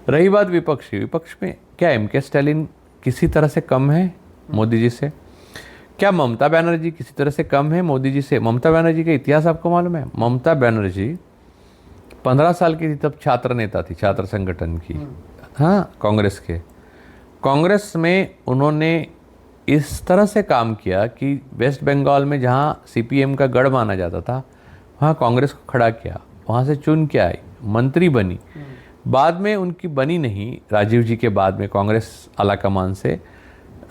रही बात विपक्ष की, विपक्ष में क्या एमके स्टालिन किसी तरह से कम है मोदी जी से? क्या ममता बनर्जी किसी तरह से कम है मोदी जी से? ममता बनर्जी का इतिहास आपको मालूम है? ममता बनर्जी 15 साल की थी तब छात्र नेता थी, छात्र संगठन की, हाँ, कांग्रेस के। कांग्रेस में उन्होंने इस तरह से काम किया कि वेस्ट बंगाल में जहाँ सीपीएम का गढ़ माना जाता था वहाँ कांग्रेस को खड़ा किया, वहाँ से चुन के आई, मंत्री बनी। बाद में उनकी बनी नहीं, राजीव जी के बाद में कांग्रेस आलाकमान से,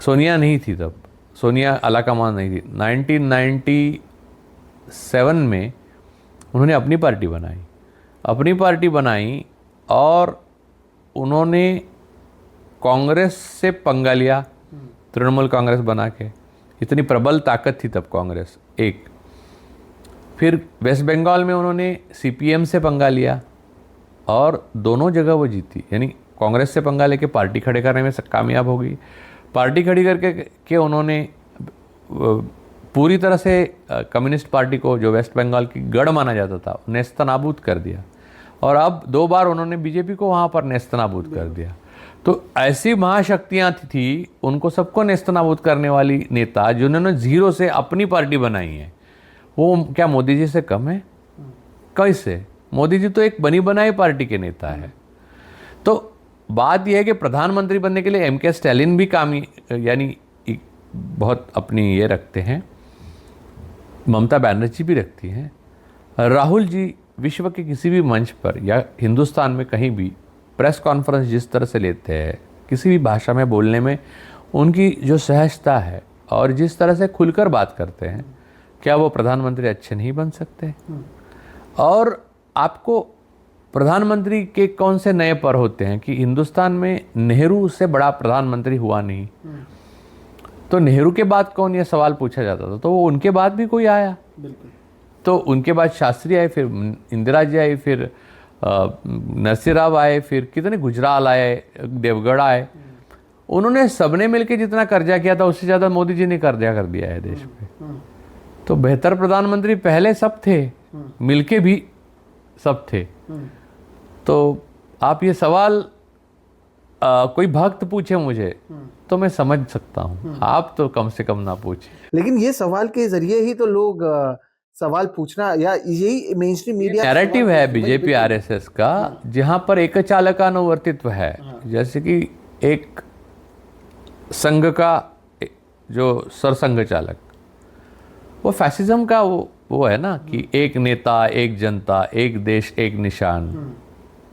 सोनिया नहीं थी तब, सोनिया आलाकमान नहीं थी। 1997 में उन्होंने अपनी पार्टी बनाई और उन्होंने कांग्रेस से पंगा लिया, तृणमूल कांग्रेस बना के। इतनी प्रबल ताकत थी तब कांग्रेस एक। फिर वेस्ट बंगाल में उन्होंने सीपीएम से पंगा लिया और दोनों जगह वो जीती, यानी कांग्रेस से पंगा लेके पार्टी खड़े करने में कामयाब हो गई। पार्टी खड़ी करके उन्होंने पूरी तरह से कम्युनिस्ट पार्टी को, जो वेस्ट बंगाल की गढ़ माना जाता था, नेस्तनाबूद कर दिया। और अब 2 बार उन्होंने बीजेपी को वहाँ पर नेस्तनाबूद कर दिया। तो ऐसी महाशक्तियाँ थी, उनको सबको नेस्तनाबूद करने वाली नेता जिन्होंने जीरो से अपनी पार्टी बनाई है, वो क्या मोदी जी से कम है? कैसे? मोदी जी तो एक बनी बनाई पार्टी के नेता है। तो बात यह है कि प्रधानमंत्री बनने के लिए एम.के. स्टालिन भी यानी बहुत अपनी ये रखते हैं, ममता बनर्जी भी रखती हैं, राहुल जी विश्व के किसी भी मंच पर या हिंदुस्तान में कहीं भी प्रेस कॉन्फ्रेंस जिस तरह से लेते हैं, किसी भी भाषा में बोलने में उनकी जो सहजता है और जिस तरह से खुलकर बात करते हैं, क्या वो प्रधानमंत्री अच्छे नहीं बन सकते? और आपको प्रधानमंत्री के कौन से नए पर होते हैं कि हिंदुस्तान में नेहरू से बड़ा प्रधानमंत्री हुआ नहीं, तो नेहरू के बाद कौन, ये सवाल पूछा जाता था। तो वो उनके बाद भी कोई आया? बिल्कुल। तो उनके बाद शास्त्री आए, फिर इंदिरा जी आई, फिर नरसिंह राव आए, फिर कितने गुजराल आए, देवगढ़ आए। उन्होंने सबने मिलकर जितना कर्जा किया था उससे ज़्यादा मोदी जी ने कर्जा कर दिया है देश पे। तो बेहतर प्रधानमंत्री पहले सब थे, मिलके भी सब थे। तो आप ये सवाल कोई भक्त पूछे मुझे तो मैं समझ सकता हूँ, आप तो कम से कम ना पूछे। लेकिन ये सवाल के जरिए ही तो लोग सवाल पूछना, या यही मेन स्ट्रीम मीडिया नैरेटिव है बीजेपी आरएसएस का, जहां पर एक चालकानुवर्तित्व है। जैसे कि एक संघ का जो सरसंघ चालक, वो फैसिज्म का वो है ना कि एक नेता, एक जनता, एक देश, एक निशान।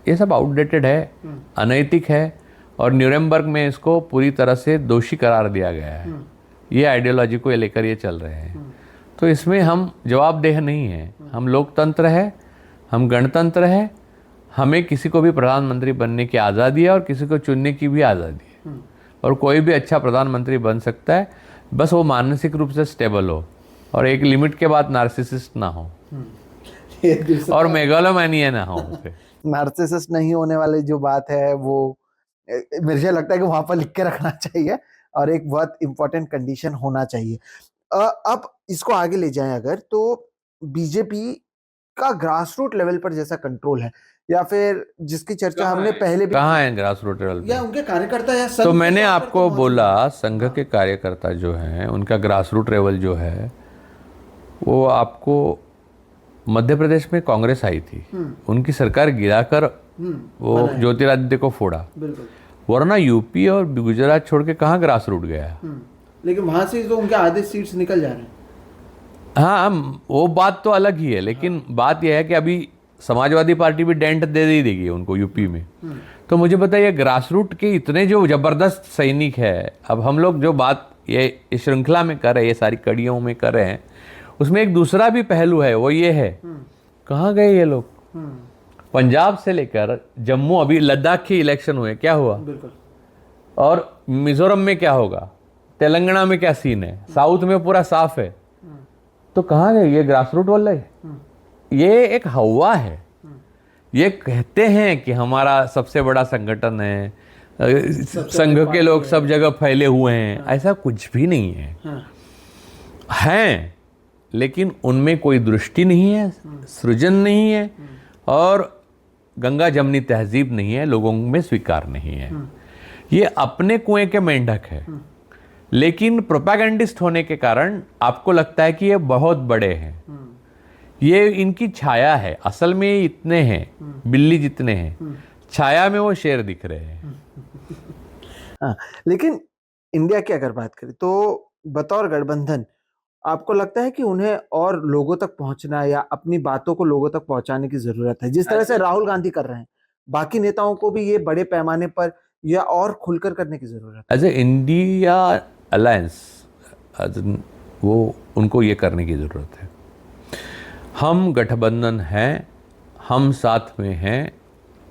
ये सब आउटडेटेड है, अनैतिक है, और न्यूरेमबर्ग में इसको पूरी तरह से दोषी करार दिया गया है। ये आइडियोलॉजी को लेकर ये चल रहे हैं। तो इसमें हम जवाबदेह नहीं हैं। हम लोकतंत्र है, हम गणतंत्र है, हमें किसी को भी प्रधानमंत्री बनने की आज़ादी है और किसी को चुनने की भी आज़ादी है। और कोई भी अच्छा प्रधानमंत्री बन सकता है, बस वो मानसिक रूप से स्टेबल हो और एक लिमिट के बाद नार्सिसिस्ट ना हो और मेगालोमैनिया ना हो। नार्सिसिस्ट नहीं होने वाली जो बात है वो मुझे लगता है कि वहां पर लिख के रखना चाहिए, और एक बहुत इंपॉर्टेंट कंडीशन होना चाहिए। अब इसको आगे ले जाएं अगर, तो बीजेपी का ग्रास रूट लेवल पर जैसा कंट्रोल है, या फिर जिसकी चर्चा हमने पहले भी, कहाँ है ग्रास रूट लेवल पे? या उनके कार्यकर्ता या तो मैंने आपको बोला, संघ के कार्यकर्ता जो हैं उनका ग्रास रूट लेवल जो है वो आपको मध्य प्रदेश में कांग्रेस आई थी, उनकी सरकार गिराकर वो ज्योतिरादित्य को फोड़ा, वरना यूपी और गुजरात छोड़ के कहाँ ग्रास रूट गया। लेकिन वहां से तो उनके आधे सीट्स निकल जा रहे हैं। हाँ, वो बात तो अलग ही है, लेकिन बात यह है कि अभी समाजवादी पार्टी भी डेंट दे ही देगी उनको यूपी में। तो मुझे बताइए, ग्रास रूट के इतने जो जबरदस्त सैनिक है, अब हम लोग जो बात ये श्रृंखला में कर रहे हैं, ये सारी कड़ियों में कर रहे हैं, उसमें एक दूसरा भी पहलू है, वो ये है कहाँ गए ये लोग। पंजाब से लेकर जम्मू, अभी लद्दाख के इलेक्शन हुए, क्या हुआ? और मिजोरम में क्या होगा, तेलंगाना में क्या सीन है, साउथ में पूरा साफ है। तो कहाँ गए ये ग्रास रूट वाले? ये एक हवा है। ये कहते हैं कि हमारा सबसे बड़ा संगठन है, संघ के लोग सब जगह फैले हुए हैं। ऐसा कुछ भी नहीं है। हैं, लेकिन उनमें कोई दृष्टि नहीं है, सृजन नहीं है, और गंगा जमनी तहजीब नहीं है, लोगों में स्वीकार नहीं है। ये अपने कुएं के मेंढक है, लेकिन प्रोपेगेंडिस्ट होने के कारण आपको लगता है कि ये बहुत बड़े हैं। ये इनकी छाया है, असल में ये इतने हैं, बिल्ली जितने हैं, छाया में वो शेर दिख रहे हैं। हाँ, लेकिन इंडिया की अगर बात करें तो बतौर गठबंधन आपको लगता है कि उन्हें और लोगों तक पहुंचना या अपनी बातों को लोगों तक पहुंचाने की जरूरत है, जिस तरह से राहुल गांधी कर रहे हैं, बाकी नेताओं को भी ये बड़े पैमाने पर या और खुलकर करने की जरूरत है? एज ए इंडिया अलायंस, वो उनको ये करने की जरूरत है। हम गठबंधन हैं, हम साथ में हैं,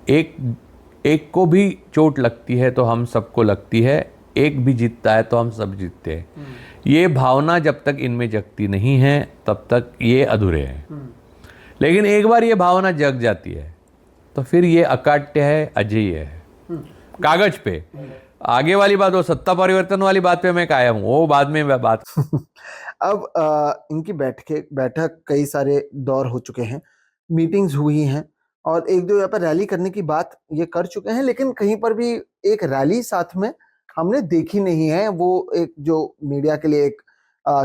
एक को भी चोट लगती है तो हम सबको लगती है, एक भी जीतता है तो हम सब जीतते हैं। ये भावना जब तक इनमें जगती नहीं है तब तक ये अधूरे हैं। लेकिन एक बार ये भावना जग जाती है तो फिर ये अकाट्य है, अजेय है कागज पे, आगे वाली बात, वो सत्ता परिवर्तन वाली बात पे मैं कायम हूँ, वो बाद में बात। अब इनकी बैठक कई सारे दौर हो चुके हैं, मीटिंग्स हुई हैं और एक दो यहाँ पर रैली करने की बात ये कर चुके हैं, लेकिन कहीं पर भी एक रैली साथ में हमने देखी नहीं है। वो एक जो मीडिया के लिए एक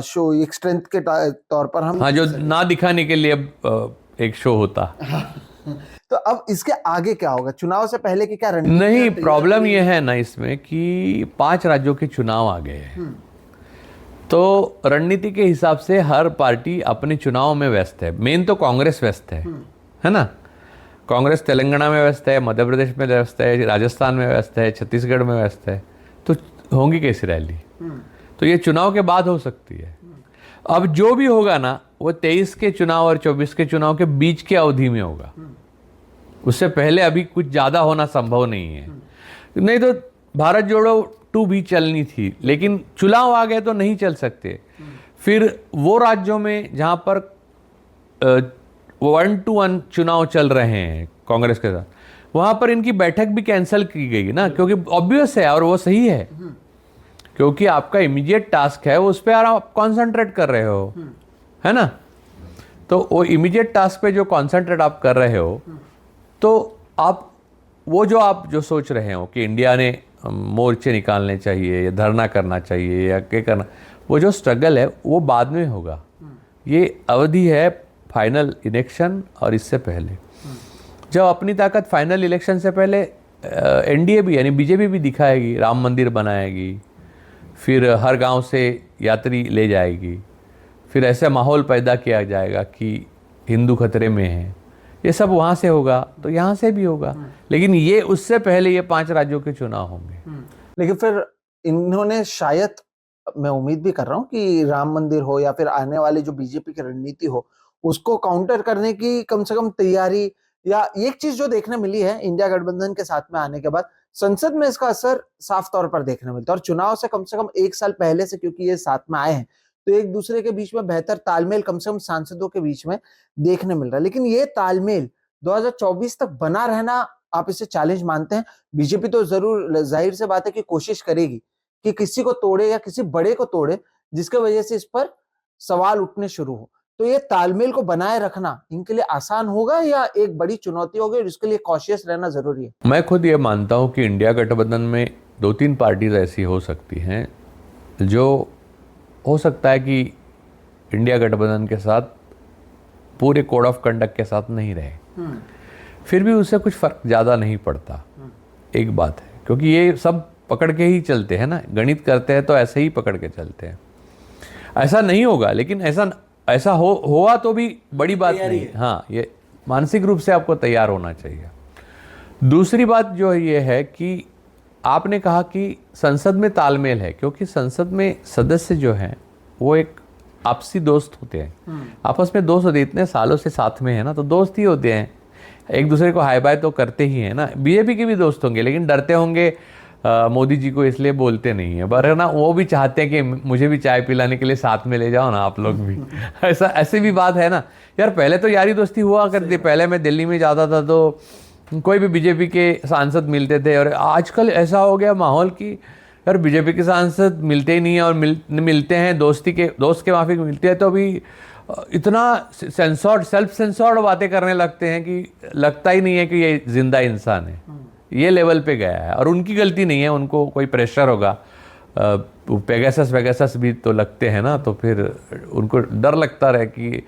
शो, एक स्ट्रेंथ के तौर पर हम, हाँ, जो ना दिखाने के लिए एक शो होता। तो अब इसके आगे क्या होगा? चुनाव से पहले की क्या रणनीति? नहीं, प्रॉब्लम ये है ना इसमें कि 5 राज्यों के चुनाव आ गए हैं, तो रणनीति के हिसाब से हर पार्टी अपने चुनाव में व्यस्त है। मेन तो कांग्रेस व्यस्त है ना। कांग्रेस तेलंगाना में व्यस्त है, मध्य प्रदेश में व्यस्त है, राजस्थान में व्यस्त है, छत्तीसगढ़ में व्यस्त है, तो होंगी कैसी रैली? तो ये चुनाव के बाद हो सकती है। अब जो भी होगा ना, वो 23 के चुनाव और 24 के चुनाव के बीच के अवधि में होगा, उससे पहले अभी कुछ ज़्यादा होना संभव नहीं है। नहीं तो भारत जोड़ो 2 भी चलनी थी, लेकिन चुनाव आ गए तो नहीं चल सकते। फिर वो राज्यों में जहाँ पर 1-to-1 चुनाव चल रहे हैं कांग्रेस के साथ, वहाँ पर इनकी बैठक भी कैंसिल की गई ना, क्योंकि ऑब्वियस है और वो सही है, क्योंकि आपका इमीडिएट टास्क है उस पर आप कॉन्सेंट्रेट कर रहे हो, है ना। तो वो इमीडिएट टास्क पे जो कॉन्सेंट्रेट आप कर रहे हो, तो आप जो सोच रहे हो कि इंडिया ने मोर्चे निकालने चाहिए या धरना करना चाहिए या क्या करना, वो जो स्ट्रगल है वो बाद में होगा। ये अवधि है फाइनल इलेक्शन और इससे पहले, जब अपनी ताकत फाइनल इलेक्शन से पहले एनडीए भी यानी बीजेपी भी दिखाएगी, राम मंदिर बनाएगी, फिर हर गांव से यात्री ले जाएगी, फिर ऐसा माहौल पैदा किया जाएगा कि हिंदू खतरे में है, ये सब वहाँ से होगा तो यहाँ से भी होगा। लेकिन ये उससे पहले ये 5 राज्यों के चुनाव होंगे। लेकिन फिर इन्होंने शायद, मैं उम्मीद भी कर रहा हूँ कि राम मंदिर हो या फिर आने वाली जो बीजेपी की रणनीति हो, उसको काउंटर करने की कम से कम तैयारी, या एक चीज जो देखने मिली है इंडिया गठबंधन के साथ में आने के बाद, संसद में इसका असर साफ तौर पर देखने मिलता है। और चुनाव से कम 1 साल पहले से, क्योंकि ये साथ में आए हैं, तो एक दूसरे के बीच में बेहतर तालमेल कम से कम सांसदों के बीच में देखने मिल रहा है। लेकिन ये तालमेल 2024 तक बना रहना, आप इसे चैलेंज मानते हैं? बीजेपी तो जरूर, जाहिर सी बात है कि कोशिश करेगी कि किसी को तोड़े या किसी बड़े को तोड़े, जिसके वजह से इस पर सवाल उठने शुरू हो। तो ये तालमेल को बनाए रखना इनके लिए आसान होगा या एक बड़ी चुनौती होगी, और इसके लिए कॉशियस रहना जरूरी है? मैं खुद ये मानता हूँ कि इंडिया गठबंधन में 2-3 पार्टीज ऐसी हो सकती हैं जो हो सकता है कि इंडिया गठबंधन के साथ पूरे कोड ऑफ कंडक्ट के साथ नहीं रहे, फिर भी उससे कुछ फर्क ज़्यादा नहीं पड़ता। एक बात है, क्योंकि ये सब पकड़ के ही चलते हैं ना, गणित करते हैं तो ऐसे ही पकड़ के चलते हैं। ऐसा नहीं होगा, लेकिन ऐसा हुआ तो भी बड़ी बात नहीं। हाँ, ये मानसिक रूप से आपको तैयार होना चाहिए। दूसरी बात जो ये है कि आपने कहा कि संसद में तालमेल है, क्योंकि संसद में सदस्य जो हैं वो एक आपसी दोस्त होते हैं, आपस में दोस्त होते हैं, इतने सालों से साथ में है ना, तो दोस्त ही होते हैं, एक दूसरे को हाय बाय तो करते ही हैं ना। बीजेपी के भी दोस्त होंगे, लेकिन डरते होंगे मोदी जी को, इसलिए बोलते नहीं है, पर ना वो भी चाहते हैं कि मुझे भी चाय पिलाने के लिए साथ में ले जाओ ना आप लोग भी। ऐसे भी बात है ना यार। पहले तो यारी दोस्ती हुआ करती, पहले मैं दिल्ली में जाता था तो कोई भी बीजेपी के सांसद मिलते थे, और आजकल ऐसा हो गया माहौल कि यार बीजेपी के सांसद मिलते ही नहीं है, और मिलते हैं दोस्त के माफिक मिलते हैं तो भी इतना सेल्फ सेंसर्ड बातें करने लगते हैं कि लगता ही नहीं है कि ये जिंदा इंसान है। ये लेवल पे गया है, और उनकी गलती नहीं है, उनको कोई प्रेशर होगा। पेगासस भी तो लगते हैं ना, तो फिर उनको डर लगता रहे कि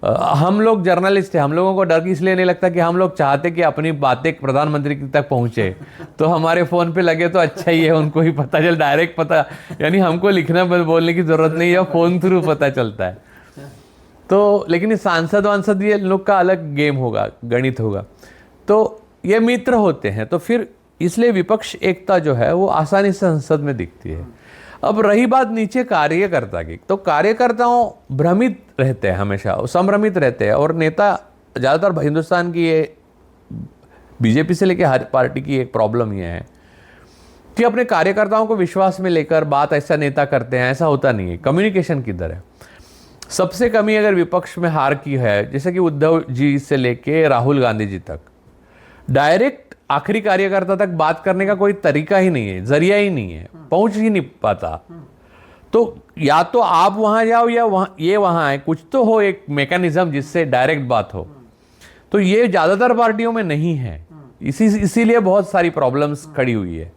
हम लोग जर्नलिस्ट हैं, हम लोगों को डर इसलिए नहीं लगता कि हम लोग चाहते कि अपनी बातें प्रधानमंत्री तक पहुंचे, तो हमारे फ़ोन पे लगे तो अच्छा ही है, उनको ही पता चल, डायरेक्ट पता, यानी हमको लिखना बोलने की ज़रूरत नहीं है, फ़ोन थ्रू पता चलता है। तो लेकिन सांसद वांसद ये लोग का अलग गेम होगा, गणित होगा, तो ये मित्र होते हैं, तो फिर इसलिए विपक्ष एकता जो है वो आसानी से संसद में दिखती है। अब रही बात नीचे कार्यकर्ता की, तो कार्यकर्ताओं भ्रमित रहते हैं, हमेशा संभ्रमित रहते हैं, और नेता ज़्यादातर हिंदुस्तान की, ये बीजेपी से लेकर हर पार्टी की एक प्रॉब्लम ये है कि अपने कार्यकर्ताओं को विश्वास में लेकर बात ऐसा नेता करते हैं, ऐसा होता नहीं है। कम्युनिकेशन किधर है? सबसे कमी अगर विपक्ष में हार की है, जैसे कि उद्धव जी से लेके राहुल गांधी जी तक, डायरेक्ट आखिरी कार्यकर्ता तक बात करने का कोई तरीका ही नहीं है, जरिया ही नहीं है, पहुंच ही नहीं पाता। तो या तो आप वहां जाओ या वहां है, कुछ तो हो एक मैकेनिज्म जिससे डायरेक्ट बात हो। तो ये ज्यादातर पार्टियों में नहीं है, इसीलिए बहुत सारी प्रॉब्लम्स खड़ी हुई है।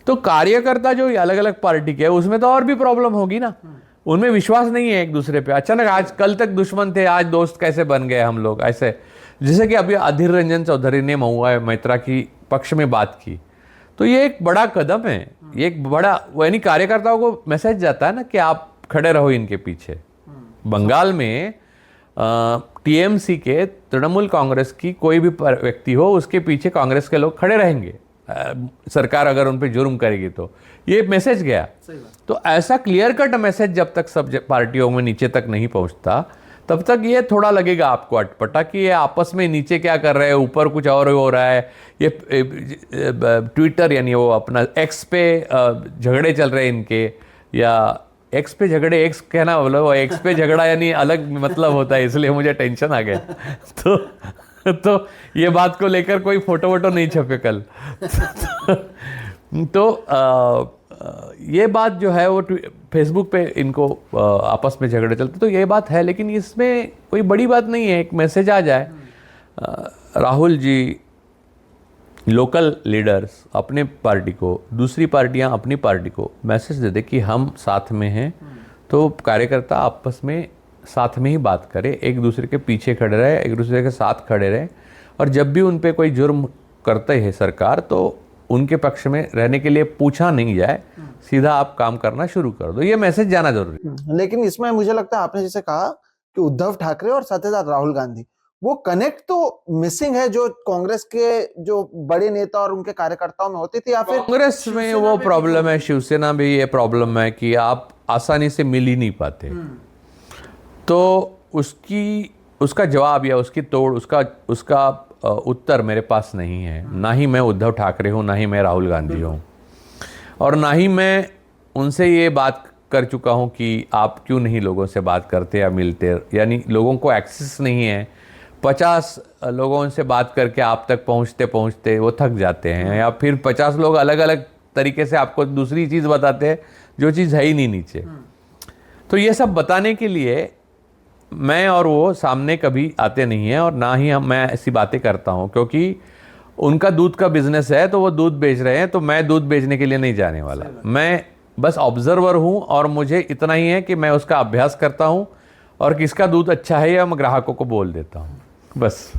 तो कार्यकर्ता जो अलग अलग पार्टी के है उसमें तो और भी प्रॉब्लम होगी ना, उनमें विश्वास नहीं है एक दूसरे पे। अचानक आज कल तक दुश्मन थे, आज दोस्त कैसे बन गए हम लोग ऐसे। जैसे कि अभी अधीर रंजन चौधरी ने महुआ मैत्रा की पक्ष में बात की, तो ये एक बड़ा कदम है, ये एक बड़ा यानी कार्यकर्ताओं को मैसेज जाता है ना कि आप खड़े रहो इनके पीछे। बंगाल में टीएमसी के, तृणमूल कांग्रेस की कोई भी व्यक्ति हो उसके पीछे कांग्रेस के लोग खड़े रहेंगे, सरकार अगर उन पर जुर्म करेगी तो। ये मैसेज गया। तो ऐसा क्लियर कट मैसेज जब तक सब पार्टियों में नीचे तक नहीं पहुंचता तब तक ये थोड़ा लगेगा आपको अटपटा कि ये आपस में नीचे क्या कर रहे हैं, ऊपर कुछ और हो रहा है। ये ट्विटर यानी वो अपना एक्स पे झगड़े चल रहे हैं इनके, या एक्स पे झगड़े, एक्स कहना बोलो, वो एक्स पे झगड़ा यानी अलग मतलब होता है, इसलिए मुझे टेंशन आ गया। तो ये बात को लेकर कोई फोटो वोटो नहीं छपे कल। तो ये बात जो है वो फेसबुक पे इनको आपस में झगड़े चलते, तो ये बात है। लेकिन इसमें कोई बड़ी बात नहीं है, एक मैसेज आ जाए। राहुल जी, लोकल लीडर्स अपने पार्टी को, दूसरी पार्टियां अपनी पार्टी को मैसेज दे दे कि हम साथ में हैं। तो कार्यकर्ता आपस में साथ में ही बात करें, एक दूसरे के पीछे खड़े रहे, एक दूसरे के साथ खड़े रहे। और जब भी उन पे कोई जुर्म करते हैं सरकार, तो उनके पक्ष में रहने के लिए पूछा नहीं जाए, सीधा आप काम करना शुरू कर दो। ये मैसेज जाना जरूरी है। लेकिन इसमें मुझे लगता है आपने जैसे कहा कि उद्धव ठाकरे और साथ ही साथ राहुल गांधी, वो कनेक्ट तो मिसिंग है जो कांग्रेस के जो बड़े नेता और उनके कार्यकर्ताओं में होती थी, या फिर कांग्रेस में वो प्रॉब्लम है, शिवसेना भी ये प्रॉब्लम है कि आप आसानी से मिल ही नहीं पाते। तो उसका जवाब या उसकी तोड़, उसका उत्तर मेरे पास नहीं है। ना ही मैं उद्धव ठाकरे हूँ, ना ही मैं राहुल गांधी हूँ, और ना ही मैं उनसे ये बात कर चुका हूँ कि आप क्यों नहीं लोगों से बात करते या मिलते। यानी लोगों को एक्सेस नहीं है। 50 लोगों से बात करके आप तक पहुँचते पहुँचते वो थक जाते हैं, या फिर 50 लोग अलग अलग तरीके से आपको दूसरी चीज़ बताते हैं जो चीज़ है ही नहीं नीचे। तो ये सब बताने के लिए मैं और वो सामने कभी आते नहीं हैं, और ना ही मैं ऐसी बातें करता हूँ, क्योंकि उनका दूध का बिजनेस है तो वो दूध बेच रहे हैं, तो मैं दूध बेचने के लिए नहीं जाने वाला। मैं बस ऑब्जर्वर हूँ, और मुझे इतना ही है कि मैं उसका अभ्यास करता हूँ, और किसका दूध अच्छा है या मैं ग्राहकों को बोल देता हूँ, बस।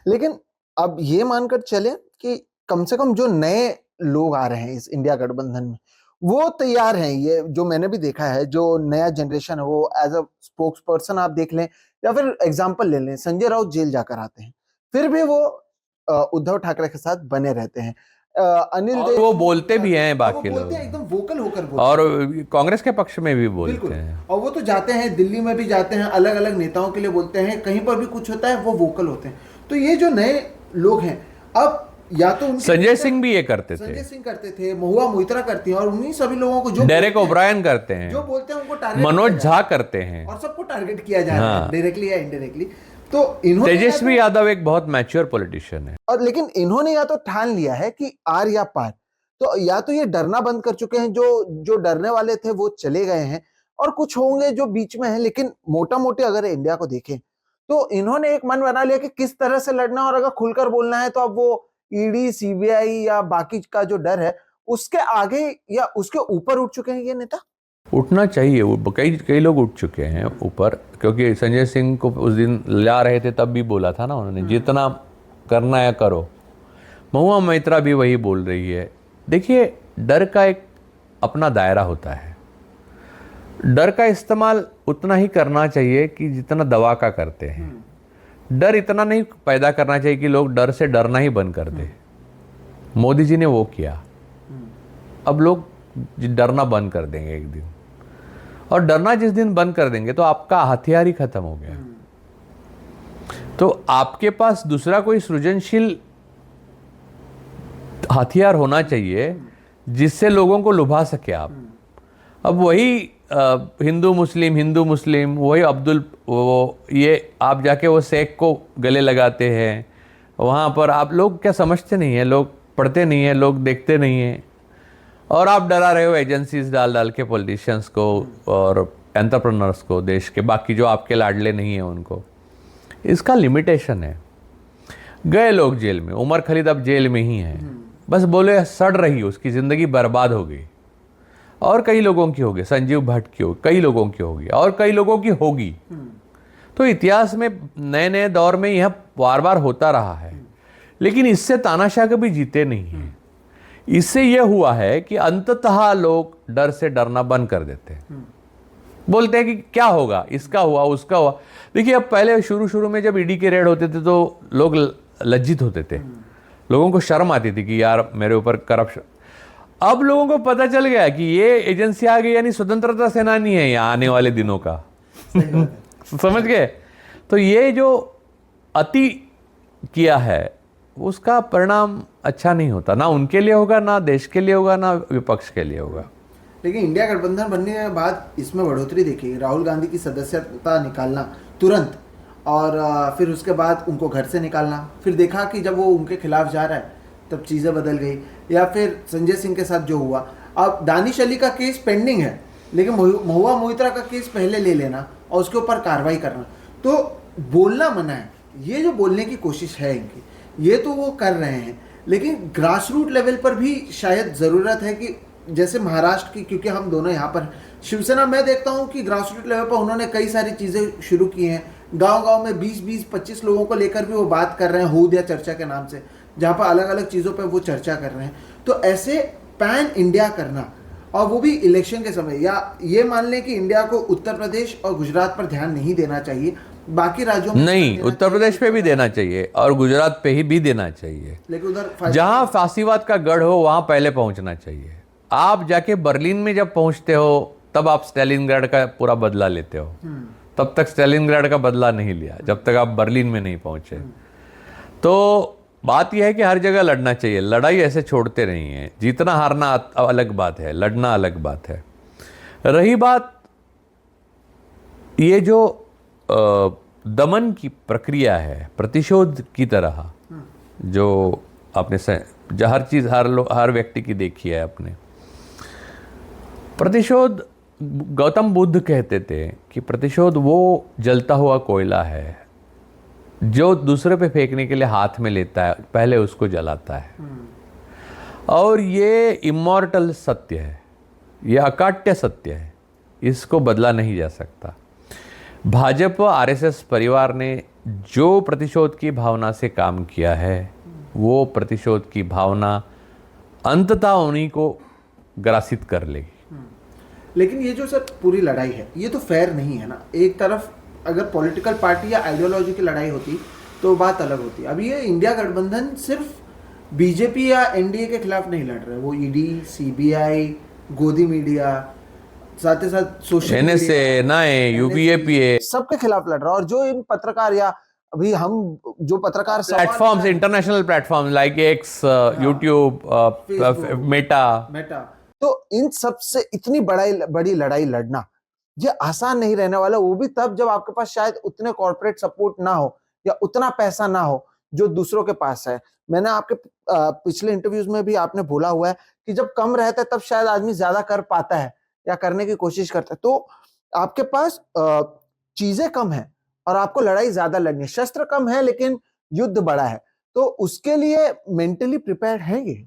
लेकिन अब ये मानकर चले कि कम से कम जो नए लोग आ रहे हैं इस इंडिया गठबंधन में, वो तैयार हैं। ये जो मैंने भी देखा है, जो नया जनरेशन है, वो एज अ स्पोक्स पर्सन आप देख लें, या फिर एग्जांपल ले लें, संजय राउत जेल जाकर आते हैं, फिर भी वो उद्धव ठाकरे के साथ बने रहते हैं। अनिल और वो बोलते भी हैं, बाकी लोग एकदम वोकल होकर बोलते और कांग्रेस के पक्ष में भी बोलते हैं। और वो तो जाते हैं, दिल्ली में भी जाते हैं, अलग अलग नेताओं के लिए बोलते हैं, कहीं पर भी कुछ होता है वो वोकल होते हैं। तो ये जो नए लोग हैं, अब या तो संजय सिंह भी ये करते थे, संजय सिंह करते थे, महुआ मोइत्रा करती हैं, और उन्हीं सभी लोगों को जो डेरेक ओब्रायन करते हैं, जो बोलते हैं उनको टारगेट, मनोज झा करते हैं, और सबको टारगेट किया जा रहा है डायरेक्टली या इनडायरेक्टली। तो इन्होंने, तेजस्वी यादव एक बहुत मैच्योर पॉलिटिशियन है, और लेकिन इन्होंने या तो ठान लिया है कि आर या पार। तो या तो ये डरना बंद कर चुके हैं, जो डरने वाले थे वो चले गए हैं, और कुछ होंगे जो बीच में हैं। लेकिन मोटा मोटी अगर इंडिया को देखें तो इन्होंने एक मन बना लिया कि किस तरह से लड़ना, और अगर खुलकर बोलना है तो अब वो ईडी, सीबीआई या बाकी का जो डर है उसके आगे या उसके ऊपर उठ चुके हैं ये नेता। उठना चाहिए, कई लोग उठ चुके हैं ऊपर, क्योंकि संजय सिंह को उस दिन ला रहे थे तब भी बोला था ना उन्होंने, जितना करना है करो। महुआ मैत्रा भी वही बोल रही है। देखिए, डर का एक अपना दायरा होता है। डर का इस्तेमाल उतना ही करना चाहिए कि जितना दवा का करते हैं। डर इतना नहीं पैदा करना चाहिए कि लोग डर से डरना ही बंद कर दे। मोदी जी ने वो किया। अब लोग डरना बंद कर देंगे एक दिन, और डरना जिस दिन बंद कर देंगे तो आपका हथियार ही खत्म हो गया। तो आपके पास दूसरा कोई सृजनशील हथियार होना चाहिए जिससे लोगों को लुभा सके आप। अब वही हिंदू मुस्लिम वही वो ये आप जाके वो शेख को गले लगाते हैं, वहाँ पर आप लोग क्या समझते नहीं है, लोग पढ़ते नहीं है, लोग देखते नहीं है, और आप डरा रहे हो एजेंसीज डाल डाल के पॉलिटिशियंस को और एंटरप्रेन्योर्स को, देश के बाकी जो आपके लाडले नहीं है उनको। इसका लिमिटेशन है। गए लोग जेल में, उमर खलीद अब जेल में ही है, बस बोले सड़ रही, उसकी ज़िंदगी बर्बाद हो गई, और कई लोगों की होगी, संजीव भट्ट की होगी, कई लोगों की होगी, और कई लोगों की होगी। तो इतिहास में नए नए दौर में यह बार बार होता रहा है, लेकिन इससे तानाशाह कभी जीते नहीं हैं। इससे यह हुआ है कि अंततः लोग डर से डरना बंद कर देते हैं, बोलते हैं कि क्या होगा, इसका हुआ उसका हुआ। देखिए, अब पहले शुरू में जब ईडी के रेड होते थे तो लोग लज्जित होते थे, लोगों को शर्म आती थी कि यार मेरे ऊपर करप्शन। अब लोगों को पता चल गया कि ये एजेंसी आ गई यानी स्वतंत्रता सेनानी है यहाँ आने वाले दिनों का। समझ गए? तो ये जो अति किया है उसका परिणाम अच्छा नहीं होता, ना उनके लिए होगा, ना देश के लिए होगा, ना विपक्ष के लिए होगा। लेकिन इंडिया गठबंधन बनने के बाद इसमें बढ़ोतरी देखी, राहुल गांधी की सदस्यता निकालना तुरंत, और फिर उसके बाद उनको घर से निकालना, फिर देखा कि जब वो उनके खिलाफ जा रहा है तब चीज़ें बदल गई, या फिर संजय सिंह के साथ जो हुआ। अब दानिश अली का केस पेंडिंग है, लेकिन महुआ मोइत्रा का केस पहले ले लेना और उसके ऊपर कार्रवाई करना। तो बोलना मना है, ये जो बोलने की कोशिश है इनकी, ये तो वो कर रहे हैं, लेकिन ग्रास रूट लेवल पर भी शायद ज़रूरत है कि जैसे महाराष्ट्र की, क्योंकि हम दोनों यहाँ पर शिवसेना, मैं देखता हूँ कि ग्रास रूट लेवल पर उन्होंने कई सारी चीज़ें शुरू की हैं। गांव-गांव में 20-25 लोगों को लेकर भी वो बात कर रहे हैं, हूद या चर्चा के नाम से, जहाँ पर अलग अलग चीज़ों पर वो चर्चा कर रहे हैं। तो ऐसे पैन इंडिया करना, और वो भी इलेक्शन के समय, या ये मान लें कि इंडिया को उत्तर प्रदेश और गुजरात पर ध्यान नहीं देना चाहिए, बाकी राज्यों में नहीं, उत्तर प्रदेश पे भी देना चाहिए और गुजरात पे ही भी देना चाहिए, लेकिन उधर जहां फांसीवाद का गढ़ हो वहां पहले पहुंचना चाहिए। आप जाके बर्लिन में जब पहुंचते हो तब आप स्टालिनग्राड का पूरा बदला लेते हो, तब तक स्टालिनग्राड का बदला नहीं लिया जब तक आप बर्लिन में नहीं पहुंचे। तो बात यह है कि हर जगह लड़ना चाहिए, लड़ाई ऐसे छोड़ते नहीं है। जीतना हारना अलग बात है, लड़ना अलग बात है। रही बात ये जो दमन की प्रक्रिया है, प्रतिशोध की तरह, जो आपने हर चीज हर व्यक्ति की देखी है आपने। प्रतिशोध, गौतम बुद्ध कहते थे कि प्रतिशोध वो जलता हुआ कोयला है जो दूसरे पे फेंकने के लिए हाथ में लेता है, पहले उसको जलाता है। और ये इमॉर्टल सत्य है, ये अकाट्य सत्य है, इसको बदला नहीं जा सकता। भाजपा आरएसएस परिवार ने जो प्रतिशोध की भावना से काम किया है, वो प्रतिशोध की भावना अंततः उन्हीं को ग्रासित कर लेगी। लेकिन ये जो सर पूरी लड़ाई है, ये तो फेयर नहीं है ना। एक तरफ अगर पॉलिटिकल पार्टी या आइडियोलॉजी की लड़ाई होती तो बात अलग होती। अभी ये इंडिया गठबंधन सिर्फ बीजेपी या एनडीए के खिलाफ नहीं लड़ रहे, वो ईडी, सीबीआई, गोदी मीडिया, साथ ही साथ सोशल एनएसए, नाए, यूपीएपीए, सबके खिलाफ लड़ रहा है। और जो इन पत्रकार, या अभी हम जो पत्रकार platforms, international platform like x, YouTube, Meta, तो इन सब से इतनी बड़ी लड़ाई लड़ना ये आसान नहीं रहने वाला। वो भी तब जब आपके पास शायद उतने कॉर्पोरेट सपोर्ट ना हो या उतना पैसा ना हो जो दूसरों के पास है। मैंने आपके पिछले इंटरव्यूज में भी आपने बोला हुआ है कि जब कम रहता है तब शायद आदमी ज्यादा कर पाता है या करने की कोशिश करता है। तो आपके पास चीजें कम है और आपको लड़ाई ज्यादा लड़नी है, शस्त्र कम है लेकिन युद्ध बड़ा है, तो उसके लिए मेंटली प्रिपेयर्ड है ये?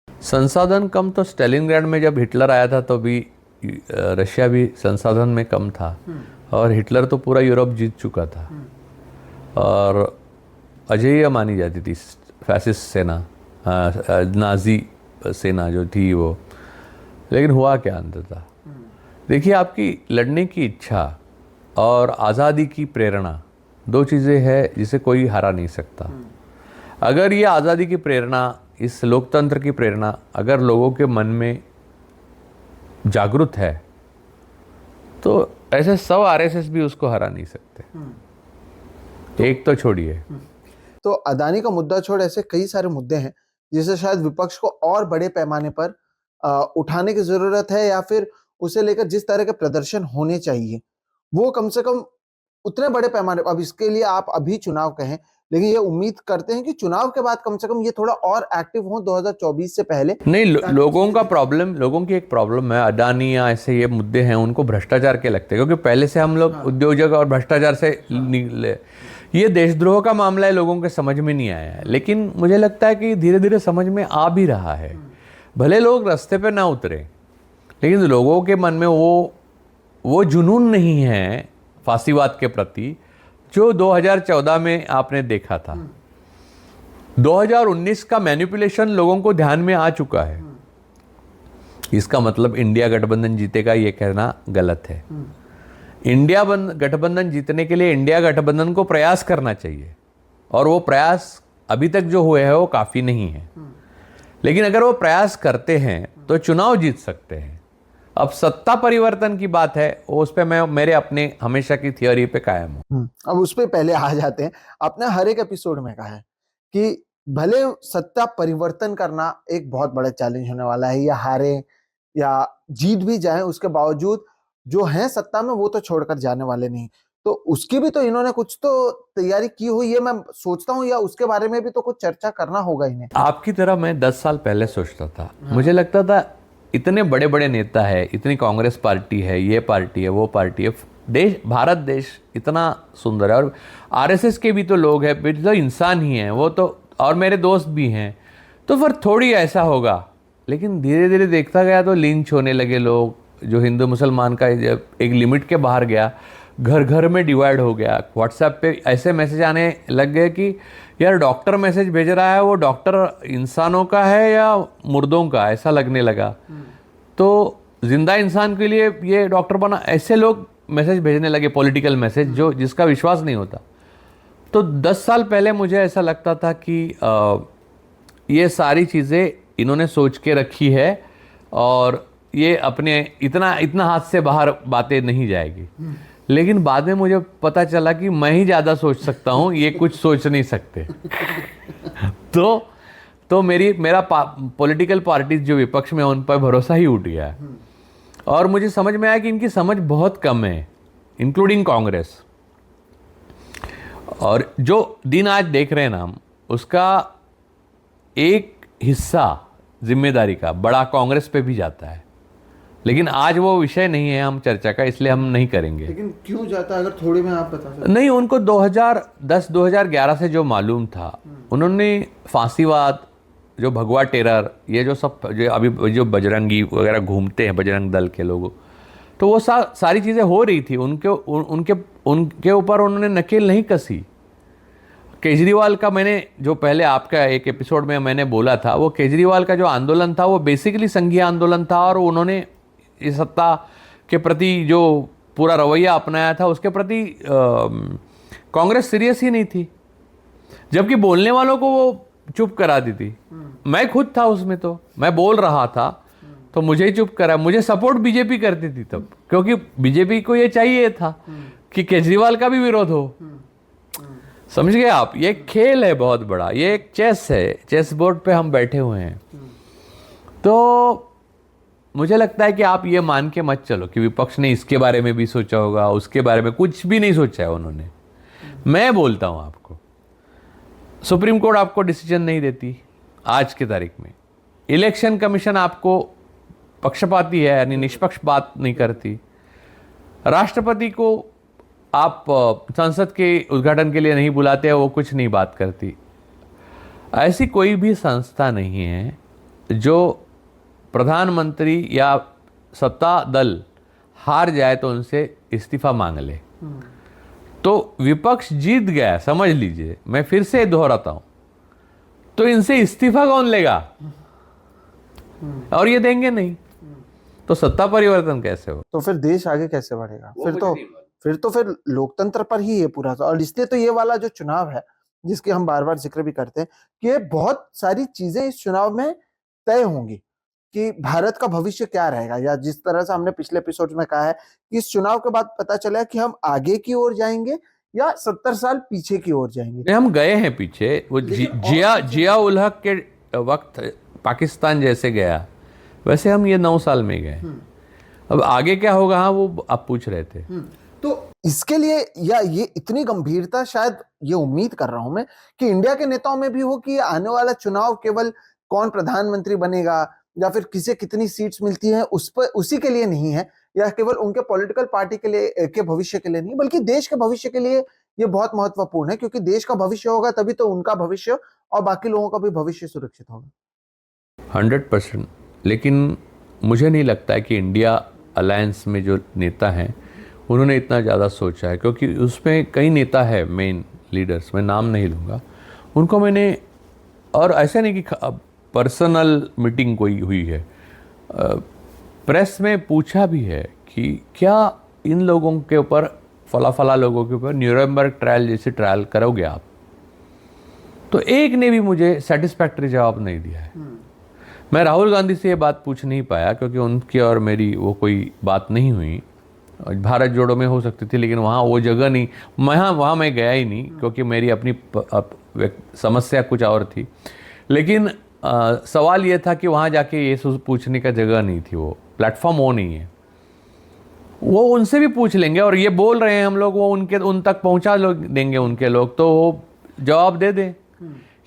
संसाधन कम तो स्टालिनग्राड में जब हिटलर आया था तो भी रशिया भी संसाधन में कम था, और हिटलर तो पूरा यूरोप जीत चुका था और अजेय मानी जाती थी फैसिस्ट सेना, नाजी सेना जो थी वो। लेकिन हुआ क्या अंततः? देखिए, आपकी लड़ने की इच्छा और आज़ादी की प्रेरणा दो चीज़ें हैं जिसे कोई हरा नहीं सकता। अगर ये आज़ादी की प्रेरणा, इस लोकतंत्र की प्रेरणा अगर लोगों के मन में जागरूक है तो ऐसे 100 आरएसएस भी उसको हरा नहीं सकते, एक तो छोड़िए। तो अदानी का मुद्दा छोड़ ऐसे कई सारे मुद्दे हैं जिसे शायद विपक्ष को और बड़े पैमाने पर उठाने की जरूरत है, या फिर उसे लेकर जिस तरह के प्रदर्शन होने चाहिए वो कम से कम उतने बड़े पैमाने। अब इसके लिए आप अभी चुनाव कहें लेकिन ये उम्मीद करते हैं कि चुनाव के बाद कम से कम ये थोड़ा और एक्टिव हो 2024 से पहले। नहीं, लोगों का प्रॉब्लम, लोगों की एक प्रॉब्लम है, अडानी या ऐसे ये मुद्दे हैं, उनको भ्रष्टाचार के लगते हैं, क्योंकि पहले से हम लोग उद्योजक और भ्रष्टाचार से निकले। ये देशद्रोह का मामला है, लोगों के समझ में नहीं आया है, लेकिन मुझे लगता है कि धीरे धीरे समझ में आ भी रहा है। भले लोग रास्ते पे ना उतरे, लेकिन लोगों के मन में वो जुनून नहीं है फांसीवाद के प्रति जो 2014 में आपने देखा था। 2019 का मैनिपुलेशन लोगों को ध्यान में आ चुका है। इसका मतलब इंडिया गठबंधन जीतेगा ये कहना गलत है। इंडिया गठबंधन जीतने के लिए इंडिया गठबंधन को प्रयास करना चाहिए, और वो प्रयास अभी तक जो हुए हैं वो काफ़ी नहीं है, लेकिन अगर वो प्रयास करते हैं तो चुनाव जीत सकते हैं। अब सत्ता परिवर्तन की बात है, उस पर मैं मेरे अपने हमेशा की थियोरी पे कायम हूँ। अब उस पर पहले आ जाते हैं। आपने हर एक एपिसोड में कहा है कि भले सत्ता परिवर्तन करना एक बहुत बड़ा चैलेंज होने वाला है, या हारे या जीत भी जाए, उसके बावजूद जो है सत्ता में वो तो छोड़कर जाने वाले नहीं। तो उसकी भी तो इन्होंने कुछ तो तैयारी की हुई है, मैं सोचता हूँ, या उसके बारे में भी तो कुछ चर्चा करना होगा इन्हें। आपकी तरह मैं 10 साल पहले सोचता था। मुझे लगता था इतने बड़े बड़े नेता है, इतनी कांग्रेस पार्टी है, ये पार्टी है, वो पार्टी है, देश, भारत देश इतना सुंदर है, और आरएसएस के भी तो लोग हैं, तो इंसान ही हैं वो तो, और मेरे दोस्त भी हैं, तो फिर थोड़ी ऐसा होगा। लेकिन धीरे धीरे देखता गया तो लिंच होने लगे लोग, जो हिंदू मुसलमान का एक लिमिट के बाहर गया, घर घर में डिवाइड हो गया। व्हाट्सएप पे ऐसे मैसेज आने लग गए कि यार डॉक्टर मैसेज भेज रहा है, वो डॉक्टर इंसानों का है या मुर्दों का, ऐसा लगने लगा। तो जिंदा इंसान के लिए ये डॉक्टर बना, ऐसे लोग मैसेज भेजने लगे, पॉलिटिकल मैसेज, जो जिसका विश्वास नहीं होता। तो 10 साल पहले मुझे ऐसा लगता था कि ये सारी चीज़ें इन्होंने सोच के रखी है, और ये अपने इतना हाथ से बाहर बातें नहीं जाएगी। लेकिन बाद में मुझे पता चला कि मैं ही ज़्यादा सोच सकता हूँ, ये कुछ सोच नहीं सकते। तो मेरा पॉलिटिकल पार्टीज जो विपक्ष में, उन पर भरोसा ही उठ गया है, और मुझे समझ में आया कि इनकी समझ बहुत कम है, इंक्लूडिंग कांग्रेस। और जो दिन आज देख रहे हैं ना हम, उसका एक हिस्सा जिम्मेदारी का बड़ा कांग्रेस पे भी जाता है, लेकिन आज वो विषय नहीं है हम चर्चा का, इसलिए हम नहीं करेंगे। लेकिन क्यों जाता है, अगर थोड़े में आप बता सकते? नहीं, उनको 2010-2011 से जो मालूम था, उन्होंने फांसीवाद, जो भगवा टेरर, ये जो सब जो अभी जो बजरंगी वगैरह घूमते हैं, बजरंग दल के लोग, तो वो सारी चीज़ें हो रही थी उनके ऊपर उन्होंने नकेल नहीं कसी। केजरीवाल का, मैंने जो पहले आपका एक एपिसोड में मैंने बोला था, वो केजरीवाल का जो आंदोलन था वो बेसिकली संघीय आंदोलन था, और उन्होंने इस सत्ता के प्रति जो पूरा रवैया अपनाया था, उसके प्रति कांग्रेस सीरियस ही नहीं थी, जबकि बोलने वालों को वो चुप करा दी थी। मैं खुद था उसमें, तो मैं बोल रहा था तो मुझे ही चुप करा। मुझे सपोर्ट बीजेपी करती थी तब, क्योंकि बीजेपी को ये चाहिए था कि केजरीवाल का भी विरोध हो। समझ गए आप? ये खेल है बहुत बड़ा, ये एक चेस है, चेस बोर्ड पे हम बैठे हुए हैं। तो मुझे लगता है कि आप ये मान के मत चलो कि विपक्ष ने इसके बारे में भी सोचा होगा, उसके बारे में कुछ भी नहीं सोचा है उन्होंने। मैं बोलता हूँ आपको, सुप्रीम कोर्ट आपको डिसीजन नहीं देती आज की तारीख में, इलेक्शन कमीशन आपको पक्षपाती है, यानी निष्पक्ष बात नहीं करती, राष्ट्रपति को आप संसद के उद्घाटन के लिए नहीं बुलाते हैं, वो कुछ नहीं बात करती। ऐसी कोई भी संस्था नहीं है जो प्रधानमंत्री या सत्ता दल हार जाए तो उनसे इस्तीफा मांग ले। तो विपक्ष जीत गया, समझ लीजिए, मैं फिर से दोहराता हूं, तो इनसे इस्तीफा कौन लेगा? और ये देंगे नहीं, तो सत्ता परिवर्तन कैसे हो? तो फिर देश आगे कैसे बढ़ेगा? फिर लोकतंत्र पर ही ये पूरा था। और इसलिए तो ये वाला जो चुनाव है, जिसके हम बार बार जिक्र भी करते हैं, कि ये बहुत सारी चीजें इस चुनाव में तय होंगी कि भारत का भविष्य क्या रहेगा, या जिस तरह से हमने पिछले एपिसोड में कहा है कि इस चुनाव के बाद पता चला कि हम आगे की ओर जाएंगे या 70 साल पीछे की ओर जाएंगे। हम गए हैं पीछे, वो जिया उल हक के वक्त पाकिस्तान जैसे गया, वैसे हम ये 9 साल में गए। अब आगे क्या होगा, हाँ वो आप पूछ रहे थे। तो इसके लिए या ये इतनी गंभीरता, शायद ये उम्मीद कर रहा हूं मैं कि इंडिया के नेताओं में भी हो कि आने वाला चुनाव केवल कौन प्रधानमंत्री बनेगा या फिर किसे कितनी सीट्स मिलती है उस पर, उसी के लिए नहीं है, या केवल उनके पॉलिटिकल पार्टी के लिए, के भविष्य के लिए नहीं, बल्कि देश के भविष्य के लिए ये बहुत महत्वपूर्ण है, क्योंकि देश का भविष्य होगा तभी तो उनका भविष्य और बाकी लोगों का भी भविष्य सुरक्षित होगा। 100%। लेकिन मुझे नहीं लगता है कि इंडिया अलायंस में जो नेता हैं उन्होंने इतना ज़्यादा सोचा है, क्योंकि उसमें कई नेता है, मेन लीडर्स, मैं नाम नहीं लूँगा उनको मैंने, और ऐसा नहीं कि पर्सनल मीटिंग कोई हुई है, प्रेस में पूछा भी है कि क्या इन लोगों के ऊपर, फला लोगों के ऊपर न्यूरेमबर्ग ट्रायल जैसे ट्रायल करोगे आप? तो एक ने भी मुझे सेटिस्फैक्टरी जवाब नहीं दिया है। मैं राहुल गांधी से ये बात पूछ नहीं पाया क्योंकि उनकी और मेरी वो कोई बात नहीं हुई। भारत जोड़ो में हो सकती थी, लेकिन वहाँ वो जगह नहीं, वहाँ मैं गया ही नहीं क्योंकि मेरी अपनी समस्या कुछ और थी। लेकिन सवाल ये था कि वहाँ जाके ये पूछने का जगह नहीं थी, वो प्लेटफॉर्म वो नहीं है। वो उनसे भी पूछ लेंगे, और ये बोल रहे हैं हम लोग, वो उन तक पहुँचा देंगे उनके लोग, तो वो जवाब दे दें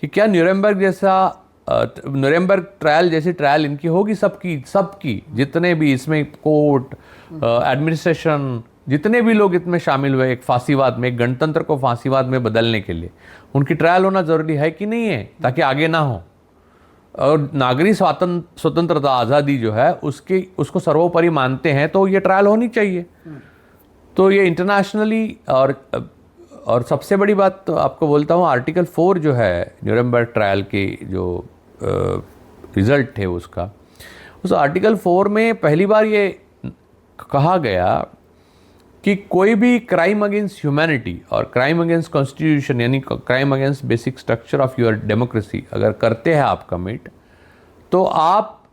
कि क्या न्यूरेमबर्ग ट्रायल जैसी ट्रायल इनकी होगी, सबकी जितने भी इसमें कोर्ट, एडमिनिस्ट्रेशन, जितने भी लोग इसमें शामिल हुए एक फांसीवाद में, एक गणतंत्र को फांसीवाद में बदलने के लिए, उनकी ट्रायल होना ज़रूरी है कि नहीं है, ताकि आगे ना हो। और नागरिक स्वतंत्रता, आज़ादी जो है उसको सर्वोपरि मानते हैं, तो ये ट्रायल होनी चाहिए। तो ये इंटरनेशनली, और सबसे बड़ी बात तो आपको बोलता हूँ, आर्टिकल 4 जो है न्यूरेमबर्ग ट्रायल की जो रिज़ल्ट थे उसका, उस आर्टिकल 4 में पहली बार ये कहा गया कि कोई भी क्राइम अगेंस्ट ह्यूमैनिटी और क्राइम अगेंस्ट कॉन्स्टिट्यूशन, यानी crime against basic structure of your democracy अगर करते हैं आप कमिट, तो आप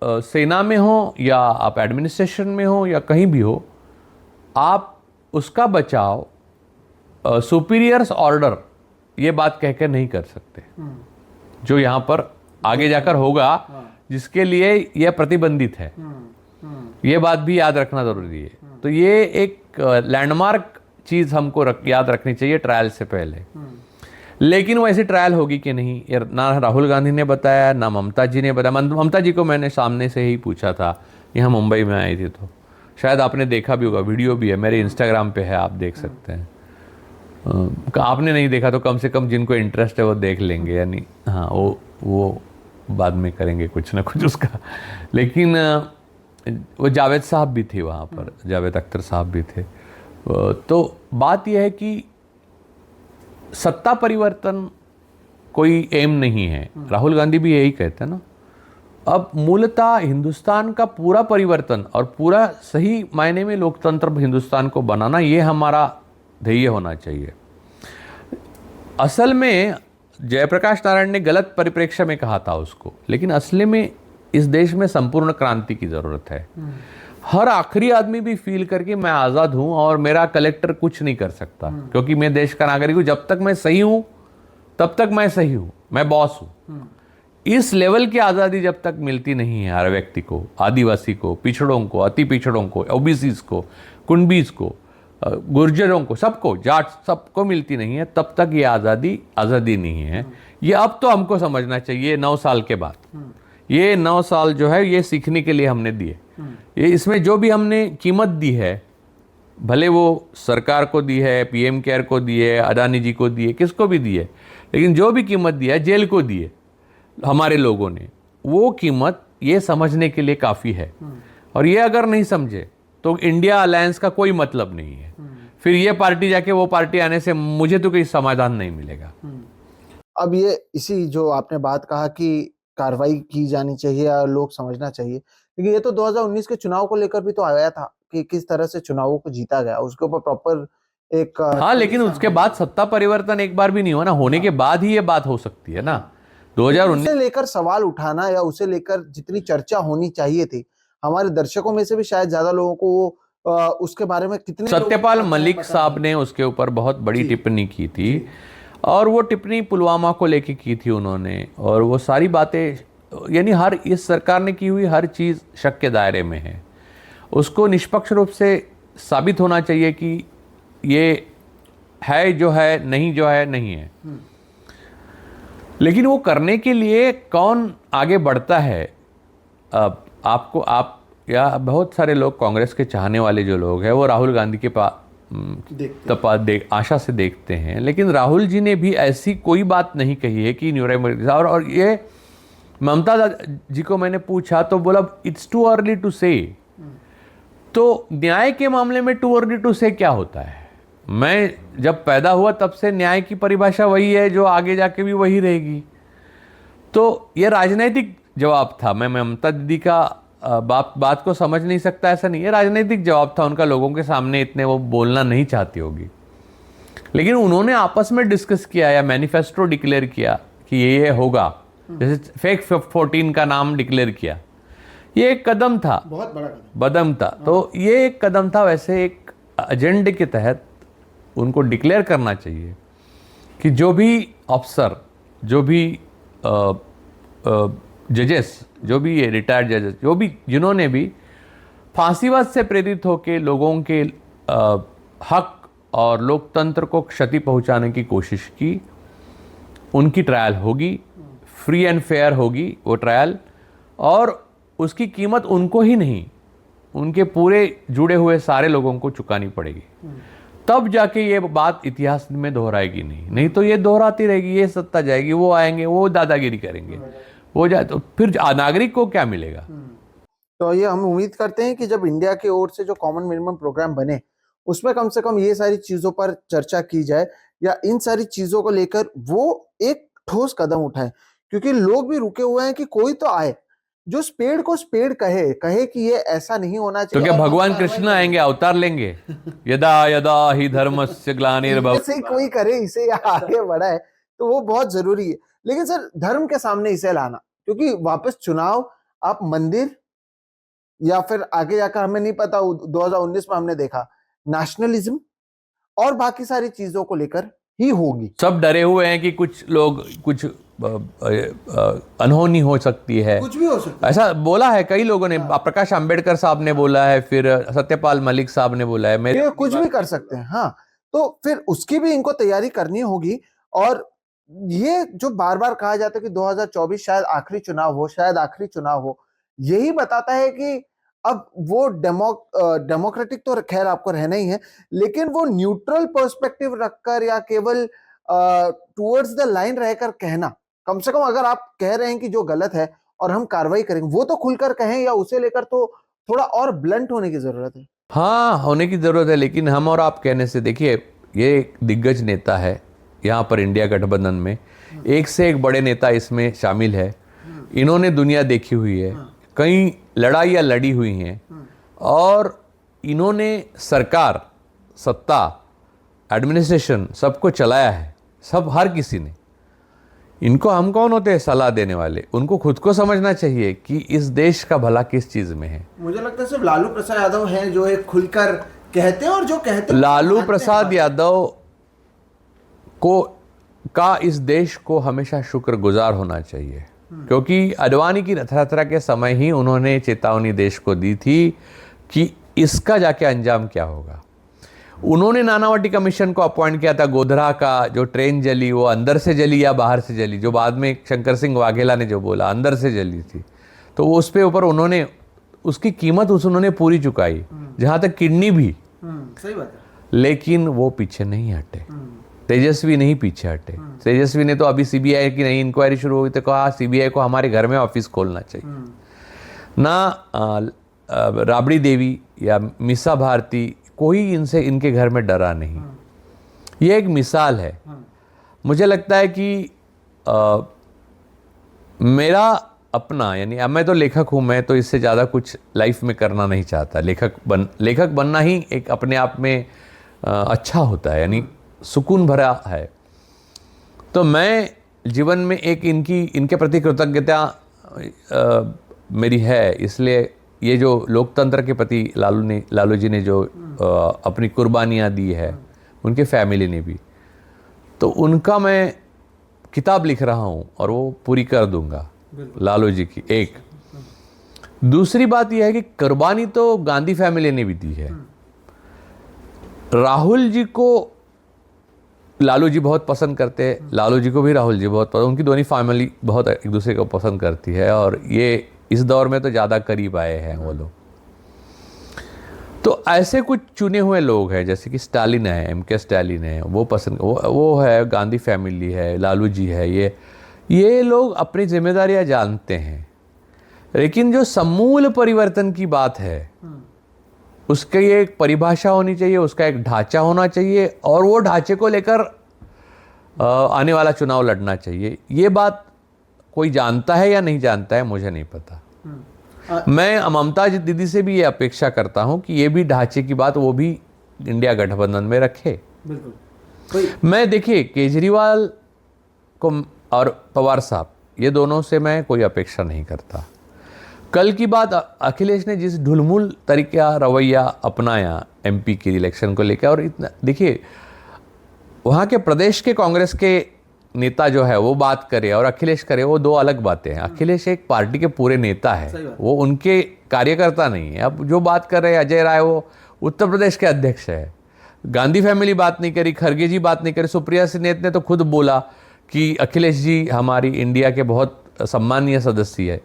सेना में हो या आप एडमिनिस्ट्रेशन में हो या कहीं भी हो, आप उसका बचाव सुपीरियर्स ऑर्डर ये बात कहकर नहीं कर सकते, जो यहाँ पर आगे जाकर होगा, जिसके लिए यह प्रतिबंधित है। ये बात भी याद रखना ज़रूरी है। तो ये एक लैंडमार्क चीज़ हमको याद रखनी चाहिए ट्रायल से पहले। लेकिन वो ऐसी ट्रायल होगी कि नहीं, ना राहुल गांधी ने बताया, ना ममता जी ने बताया। ममता जी को मैंने सामने से ही पूछा था, यहाँ मुंबई में आई थी, तो शायद आपने देखा भी होगा, वीडियो भी है मेरे इंस्टाग्राम पे है, आप देख सकते हैं। आपने नहीं देखा तो कम से कम जिनको इंटरेस्ट है वो देख लेंगे, यानी हाँ, वो बाद में करेंगे कुछ ना कुछ उसका। लेकिन वो जावेद साहब भी थे वहाँ पर, जावेद अख्तर साहब भी थे। तो बात यह है कि सत्ता परिवर्तन कोई एम नहीं है, राहुल गांधी भी यही कहते हैं ना। अब मूलतः हिंदुस्तान का पूरा परिवर्तन और पूरा सही मायने में लोकतंत्र हिंदुस्तान को बनाना, ये हमारा ध्येय होना चाहिए। असल में जयप्रकाश नारायण ने गलत परिप्रेक्ष्य में कहा था उसको, लेकिन असली में इस देश में संपूर्ण क्रांति की ज़रूरत है। हर आखिरी आदमी भी फील करके मैं आज़ाद हूँ और मेरा कलेक्टर कुछ नहीं कर सकता, क्योंकि मैं देश का नागरिक हूँ, जब तक मैं सही हूँ तब तक मैं सही हूँ, मैं बॉस हूँ। इस लेवल की आज़ादी जब तक मिलती नहीं है हर व्यक्ति को, आदिवासी को, पिछड़ों को, अति पिछड़ों को, ओबीसीज को, कुंडबीज को, गुर्जरों को, सबको, जाट सबको मिलती नहीं है, तब तक ये आज़ादी नहीं है। ये अब तो हमको समझना चाहिए 9 साल के बाद। ये 9 साल जो है ये सीखने के लिए हमने दिए। ये इसमें जो भी हमने कीमत दी है, भले वो सरकार को दी है, पीएम केयर को दी है, अडानी जी को दी है, किसको भी दी है, लेकिन जो भी कीमत दी है, जेल को दी है हमारे लोगों ने, वो कीमत ये समझने के लिए काफ़ी है। और ये अगर नहीं समझे तो इंडिया अलायंस का कोई मतलब नहीं है। फिर ये पार्टी जाके वो पार्टी आने से मुझे तो कोई समाधान नहीं मिलेगा। अब ये इसी जो आपने बात कहा कि कार्रवाई की जानी चाहिए और लोग समझना चाहिए, लेकिन ये तो 2019 के चुनाव को लेकर भी तो आया था कि किस तरह से चुनावों को जीता गया, उसके ऊपर प्रॉपर एक हाँ, लेकिन उसके बाद सत्ता परिवर्तन एक बार भी नहीं हुआ ना, होने के बाद ही ये बात हो सकती है ना। 2019 उसे लेकर सवाल उठाना या उसे लेकर जितनी चर्चा होनी चाहिए थी, हमारे दर्शकों में से भी शायद ज्यादा लोगों को वो उसके बारे में कितने सत्यपाल मलिक साहब ने उसके ऊपर बहुत बड़ी टिप्पणी की थी, और वो टिप्पणी पुलवामा को लेके की थी उन्होंने, और वो सारी बातें, यानी इस सरकार ने की हुई हर चीज़ शक के दायरे में है। उसको निष्पक्ष रूप से साबित होना चाहिए कि ये है जो है, नहीं जो है नहीं है। लेकिन वो करने के लिए कौन आगे बढ़ता है? अब आपको आप या बहुत सारे लोग कांग्रेस के चाहने वाले जो लोग हैं वो राहुल गांधी के आशा से देखते हैं, लेकिन राहुल जी ने भी ऐसी कोई बात नहीं कही है कि न्यूरोमोडल। और ये ममता जी को मैंने पूछा तो बोला इट्स टू अर्ली टू से। तो न्याय के मामले में टू अर्ली टू से क्या होता है? मैं जब पैदा हुआ तब से न्याय की परिभाषा वही है जो आगे जाके भी वही रहेगी। तो ये राजनीतिक जवाब था। मैं ममता दीदी का बात को समझ नहीं सकता, ऐसा नहीं है, राजनीतिक जवाब था उनका। लोगों के सामने इतने वो बोलना नहीं चाहती होगी, लेकिन उन्होंने आपस में डिस्कस किया या मैनिफेस्टो डिक्लेयर किया कि ये होगा, जैसे फेक 14 का नाम डिक्लेयर किया। ये एक कदम था, बहुत बड़ा कदम था। तो ये एक कदम था। वैसे एक एजेंडे के तहत उनको डिक्लेयर करना चाहिए कि जो भी अफसर, जो भी जजेस, जो भी ये रिटायर्ड जजेस, जो भी जिन्होंने भी फांसीवाद से प्रेरित होकर लोगों के हक और लोकतंत्र को क्षति पहुंचाने की कोशिश की, उनकी ट्रायल होगी, फ्री एंड फेयर होगी वो ट्रायल, और उसकी कीमत उनको ही नहीं, उनके पूरे जुड़े हुए सारे लोगों को चुकानी पड़ेगी। तब जाके ये बात इतिहास में दोहराएगी नहीं तो ये दोहराती रहेगी। ये सत्ता जाएगी, वो आएंगे, वो दादागिरी करेंगे, वो जाए तो फिर नागरिक को क्या मिलेगा? तो ये हम उम्मीद करते हैं कि जब इंडिया की ओर से जो कॉमन मिनिमम प्रोग्राम बने उसमें कम से कम ये सारी चीजों पर चर्चा की जाए, या इन सारी चीजों को लेकर वो एक ठोस कदम उठाए, क्योंकि लोग भी रुके हुए हैं कि कोई तो आए जो स्पेड को स्पेड कहे कि ये ऐसा नहीं होना चाहिए। तो क्या भगवान कृष्ण आएंगे, अवतार लेंगे? यदा यदा ही धर्मस्य ग्लानिर्भवति, कोई करे इसे आगे बढ़ाए तो वो बहुत जरूरी है। लेकिन सर, धर्म के सामने इसे लाना, क्योंकि वापस चुनाव आप मंदिर या फिर आगे जाकर हमें नहीं पता, 2019 में हमने देखा नेशनलिज्म और बाकी सारी चीजों को लेकर ही होगी। सब डरे हुए हैं कि कुछ लोग, कुछ अनहोनी हो सकती है, कुछ भी हो सकता है, ऐसा बोला है कई लोगों ने। प्रकाश अंबेडकर साहब ने बोला है, फिर सत्यपाल मलिक साहब ने बोला है, मेरे कुछ भी कर सकते हैं। हाँ, तो फिर उसकी भी इनको तैयारी करनी होगी। और ये जो बार बार कहा जाता है कि 2024 शायद आखिरी चुनाव हो, शायद आखिरी चुनाव हो, यही बताता है कि अब वो डेमोक्रेटिक तो खैर आपको रहना ही है, लेकिन वो न्यूट्रल पर्सपेक्टिव रखकर या केवल टुवर्ड्स द लाइन रहकर कहना, कम से कम अगर आप कह रहे हैं कि जो गलत है और हम कार्रवाई करेंगे, वो तो खुलकर कहें, या उसे लेकर तो थोड़ा और ब्लंट होने की जरूरत है। हाँ, होने की जरूरत है, लेकिन हम और आप कहने से, देखिए ये एक दिग्गज नेता है यहाँ पर इंडिया गठबंधन में, एक से एक बड़े नेता इसमें शामिल है। इन्होंने दुनिया देखी हुई है, कई लड़ाइयाँ लड़ी हुई हैं, और इन्होंने सरकार, सत्ता, एडमिनिस्ट्रेशन सबको चलाया है, सब, हर किसी ने। इनको हम कौन होते हैं सलाह देने वाले? उनको खुद को समझना चाहिए कि इस देश का भला किस चीज में है। मुझे लगता है सिर्फ लालू प्रसाद यादव हैं जो एक खुलकर कहते हैं, और जो कहते हैं लालू प्रसाद यादव को का इस देश को हमेशा शुक्रगुजार होना चाहिए, क्योंकि अडवाणी की रथयात्रा के समय ही उन्होंने चेतावनी देश को दी थी कि इसका जाके अंजाम क्या होगा। उन्होंने नानावटी कमीशन को अपॉइंट किया था। गोधरा का जो ट्रेन जली, वो अंदर से जली या बाहर से जली, जो बाद में शंकर सिंह वाघेला ने जो बोला अंदर से जली थी, तो वो उस पे ऊपर उन्होंने उसकी कीमत उन्होंने पूरी चुकाई, जहाँ तक किडनी भी। सही बात है। लेकिन वो पीछे नहीं हटे, तेजस्वी नहीं पीछे हटे। तेजस्वी ने तो अभी सीबीआई की नई इंक्वायरी शुरू हुई तो कहा सीबीआई को हमारे घर में ऑफिस खोलना चाहिए। ना राबड़ी देवी या मिसा भारती, कोई इनसे, इनके घर में डरा नहीं। ये एक मिसाल है। मुझे लगता है कि मेरा अपना, यानी अब मैं तो लेखक हूँ, मैं तो इससे ज़्यादा कुछ लाइफ में करना नहीं चाहता। लेखक बनना ही एक अपने आप में अच्छा होता है, यानी सुकून भरा है। तो मैं जीवन में एक इनके प्रति कृतज्ञता मेरी है, इसलिए ये जो लोकतंत्र के प्रति लालू जी ने जो अपनी कुर्बानियाँ दी है, उनके फैमिली ने भी, तो उनका मैं किताब लिख रहा हूँ और वो पूरी कर दूंगा लालू जी की। एक दूसरी बात यह है कि कुर्बानी तो गांधी फैमिली ने भी दी है। राहुल जी को लालू जी बहुत पसंद करते हैं, लालू जी को भी राहुल जी बहुत पसंद, उनकी दोनों फैमिली बहुत एक दूसरे को पसंद करती है और ये इस दौर में तो ज़्यादा करीब आए हैं वो लोग। तो ऐसे कुछ चुने हुए लोग हैं, जैसे कि स्टालिन है, MK स्टालिन है, वो पसंद, वो है, गांधी फैमिली है, लालू जी है, ये लोग अपनी जिम्मेदारियां जानते हैं। लेकिन जो समूल परिवर्तन की बात है उसकी एक परिभाषा होनी चाहिए, उसका एक ढांचा होना चाहिए और वो ढांचे को लेकर आने वाला चुनाव लड़ना चाहिए। ये बात कोई जानता है या नहीं जानता है मुझे नहीं पता। मैं ममता दीदी से भी ये अपेक्षा करता हूं कि ये भी ढांचे की बात वो भी इंडिया गठबंधन में रखे। बिल्कुल। मैं देखिए केजरीवाल को और पवार साहब, ये दोनों से मैं कोई अपेक्षा नहीं करता। कल की बात, अखिलेश ने जिस ढुलमुल तरीका रवैया अपनाया MP के इलेक्शन को लेकर, और इतना देखिए वहाँ के प्रदेश के कांग्रेस के नेता जो है वो बात करे और अखिलेश करे, वो दो अलग बातें हैं। अखिलेश एक पार्टी के पूरे नेता है, वो उनके कार्यकर्ता नहीं है। अब जो बात कर रहे हैं अजय राय, वो उत्तर प्रदेश के अध्यक्ष है। गांधी फैमिली बात नहीं करी, खड़गे जी बात नहीं करी, सुप्रिया सिन्हा ने तो खुद बोला कि अखिलेश जी हमारी इंडिया के बहुत सम्मानीय सदस्य है।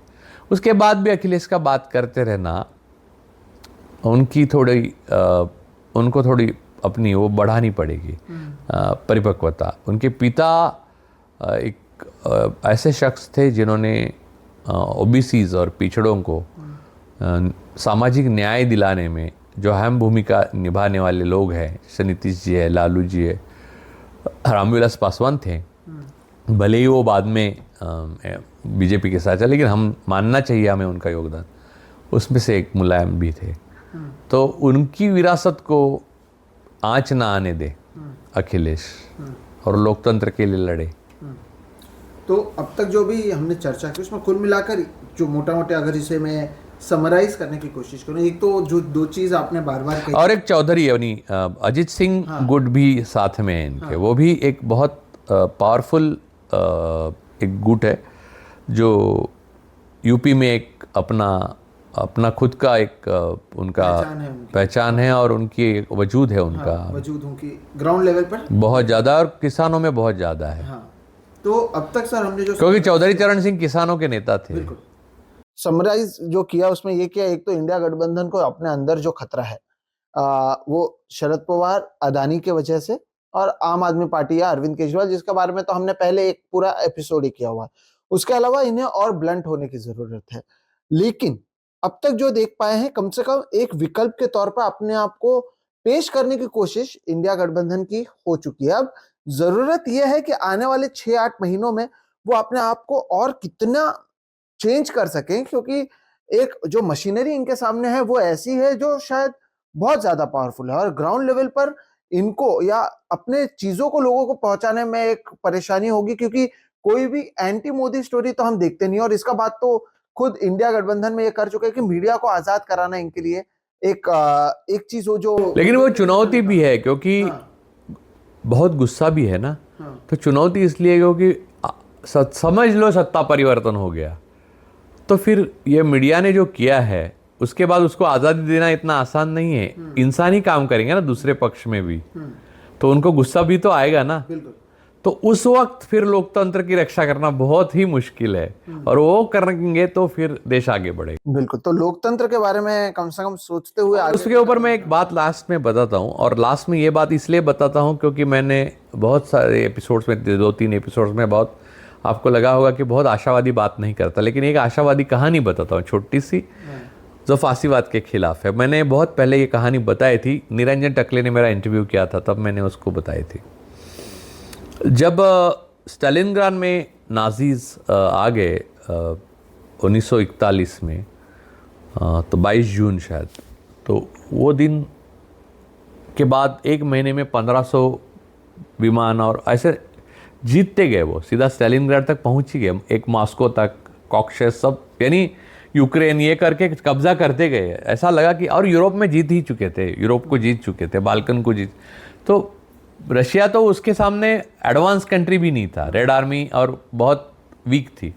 उसके बाद भी अखिलेश का बात करते रहना, उनको थोड़ी अपनी वो बढ़ानी पड़ेगी परिपक्वता। उनके पिता एक ऐसे शख्स थे जिन्होंने OBCs और पिछड़ों को सामाजिक न्याय दिलाने में जो अहम भूमिका निभाने वाले लोग हैं, जैसे नीतीश जी है, लालू जी है, रामविलास पासवान थे। भले ही वो बाद में BJP के साथ चले, लेकिन हम मानना चाहिए हमें उनका योगदान, उसमें से एक मुलायम भी थे। तो उनकी विरासत को आँच ना आने दे अखिलेश, और लोकतंत्र के लिए लड़े। तो अब तक जो भी हमने चर्चा की उसमें कुल मिलाकर जो मोटा मोटे अगर इसे मैं समराइज करने की कोशिश करूं, एक तो जो दो चीज आपने बार बार कही, और एक चौधरी यानी अजित सिंह गुट भी साथ में है इनके। वो भी एक बहुत पावरफुल एक गुट है जो यूपी में एक अपना खुद का एक उनका पहचान है और उनकी एक वजूद है, उनका वजूद उनकी ग्राउंड लेवल पर बहुत ज़्यादा और किसानों में बहुत ज़्यादा है। तो अब तक सर हमने जो, क्योंकि चौधरी चरण सिंह किसानों के नेता थे। बिल्कुल समराइज जो किया उसमें ये किया, एक तो इंडिया गठबंधन को अपने अंदर जो खतरा है वो शरद पवार, अदानी के वजह से, और आम आदमी पार्टी या अरविंद केजरीवाल, जिसके बारे में तो हमने पहले एक पूरा एपिसोड ही किया हुआ है। उसके अलावा इन्हें और ब्लंट होने की जरूरत है। लेकिन अब तक जो देख पाए हैं, कम से कम एक विकल्प के तौर पर अपने आप को पेश करने की कोशिश इंडिया गठबंधन की हो चुकी है। अब जरूरत यह है कि आने वाले 6-8 महीनों में वो अपने आप को और कितना चेंज कर सकें, क्योंकि एक जो मशीनरी इनके सामने है वो ऐसी है जो शायद बहुत ज्यादा पावरफुल है, और ग्राउंड लेवल पर इनको या अपने चीजों को लोगों को पहुंचाने में एक परेशानी होगी, क्योंकि कोई भी एंटी मोदी स्टोरी तो हम देखते नहीं। और इसका बात तो खुद इंडिया गठबंधन में ये कर चुके हैं कि मीडिया को आजाद कराना इनके लिए एक चीज हो जो, लेकिन वो चुनौती भी है क्योंकि बहुत गुस्सा भी है ना। तो चुनौती इसलिए क्योंकि समझ लो सत्ता परिवर्तन हो गया, तो फिर ये मीडिया ने जो किया है उसके बाद उसको आज़ादी देना इतना आसान नहीं है। इंसानी काम करेंगे ना दूसरे पक्ष में भी, तो उनको गुस्सा भी तो आएगा ना। तो उस वक्त फिर लोकतंत्र की रक्षा करना बहुत ही मुश्किल है, और वो करेंगे तो फिर देश आगे बढ़ेगा। बिल्कुल। तो लोकतंत्र के बारे में कम से कम सोचते हुए उसके ऊपर मैं एक बात लास्ट में बताता हूँ, और लास्ट में ये बात इसलिए बताता हूँ क्योंकि मैंने बहुत सारे एपिसोड्स में, 2-3 एपिसोड्स में बहुत, आपको लगा होगा कि बहुत आशावादी बात नहीं करता, लेकिन एक आशावादी कहानी बताता हूँ छोटी सी, जो फांसीवाद के खिलाफ है। मैंने बहुत पहले ये कहानी बताई थी, निरंजन टकले ने मेरा इंटरव्यू किया था, तब मैंने उसको बताई थी। जब स्टालिनग्राड में नाजीज आ गए 1941 में, तो 22 जून शायद, तो वो दिन के बाद एक महीने में 1500 विमान और ऐसे जीतते गए। वो सीधा स्टालिनग्राड तक पहुंच ही गए, एक मॉस्को तक, कॉकशस सब, यानी यूक्रेन, ये करके कब्जा करते गए। ऐसा लगा कि, और यूरोप में जीत ही चुके थे, यूरोप को जीत चुके थे, बाल्कन को जीत। तो रशिया तो उसके सामने एडवांस कंट्री भी नहीं था, रेड आर्मी और बहुत वीक थी।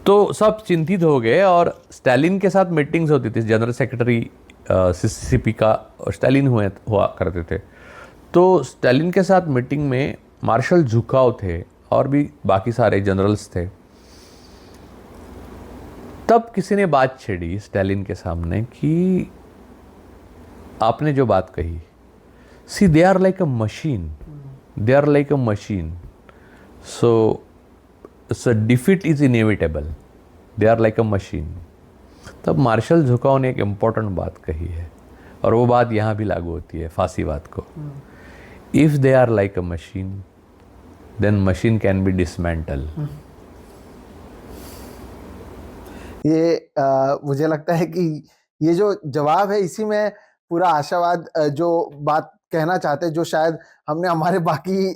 तो सब चिंतित हो गए और स्टालिन के साथ मीटिंग्स होती थी, जनरल सेक्रेटरी सीसीपी का स्टालिन हुआ करते थे। तो स्टालिन के साथ मीटिंग में मार्शल झुकाव थे और भी बाकी सारे जनरल्स थे। तब किसी ने बात छेड़ी स्टालिन के सामने कि आपने जो बात कही, see they are like a machine, they are like a machine, so defeat is inevitable, they are like a machine. तब मार्शल झुकाव ने एक इम्पॉर्टेंट बात कही है और वो बात यहाँ भी लागू होती है फासीवाद को। If they are like a machine then machine can be dismantle. ये मुझे लगता है कि ये जो जवाब है इसी में पूरा आशावाद जो बात कहना चाहते हैं, जो शायद हमने हमारे बाकी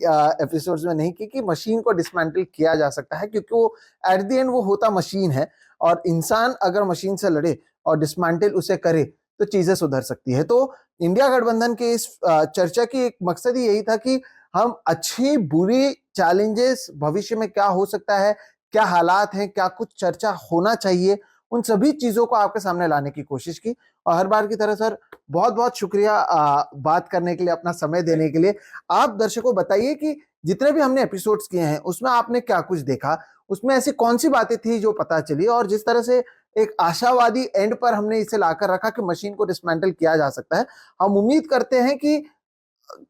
एपिसोड्स में नहीं की, कि मशीन को डिसमेंटल किया जा सकता है, क्योंकि वो एट द एंड वो होता मशीन है और इंसान अगर मशीन से लड़े और डिसमेंटल उसे करे तो चीजें सुधर सकती है। तो इंडिया गठबंधन के इस चर्चा की एक मकसद ही यही था कि हम अच्छी बुरी चैलेंजेस, भविष्य में क्या हो सकता है, क्या हालात हैं, क्या कुछ चर्चा होना चाहिए, उन सभी चीजों को आपके सामने लाने की कोशिश की। और हर बार की तरह सर बहुत बहुत शुक्रिया बात करने के लिए, अपना समय देने के लिए। आप दर्शकों बताइए कि जितने भी हमने एपिसोड्स किए हैं उसमें आपने क्या कुछ देखा, उसमें ऐसी कौन सी बातें थी जो पता चली, और जिस तरह से एक आशावादी एंड पर हमने इसे लाकर रखा कि मशीन को डिसमेंटल किया जा सकता है। हम उम्मीद करते हैं कि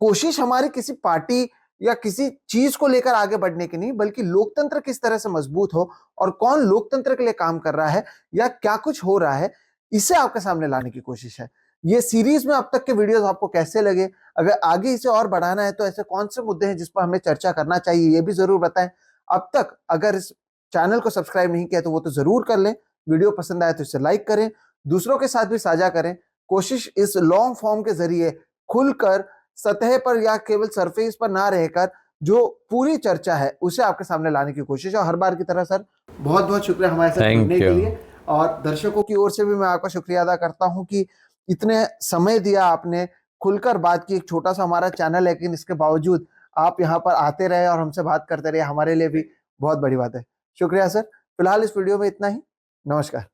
कोशिश हमारी किसी पार्टी या किसी चीज को लेकर आगे बढ़ने की नहीं, बल्कि लोकतंत्र किस तरह से मजबूत हो और कौन लोकतंत्र के लिए काम कर रहा है या क्या कुछ हो रहा है, इसे आपके सामने लाने की कोशिश है। ये सीरीज में अब तक के वीडियोस आपको कैसे लगे, अगर आगे इसे और बढ़ाना है तो ऐसे कौन से मुद्दे हैं जिस पर हमें चर्चा करना चाहिए, ये भी जरूर बताएं। अब तक अगर इस चैनल को सब्सक्राइब नहीं किया तो वो तो जरूर कर लें। वीडियो पसंद आए तो इसे लाइक करें, दूसरों के साथ भी साझा करें। कोशिश इस लॉन्ग फॉर्म के जरिए खुलकर, सतह पर या केवल सरफेस पर ना रहकर, जो पूरी चर्चा है उसे आपके सामने लाने की कोशिश है। और हर बार की तरह सर बहुत बहुत शुक्रिया हमारे साथ Thank जुड़ने के you. लिए, और दर्शकों की ओर से भी मैं आपका शुक्रिया अदा करता हूं कि इतने समय दिया आपने, खुलकर बात की। एक छोटा सा हमारा चैनल है, लेकिन इसके बावजूद आप यहाँ पर आते रहे और हमसे बात करते रहे, हमारे लिए भी बहुत बड़ी बात है। शुक्रिया सर। फिलहाल इस वीडियो में इतना ही। नमस्कार।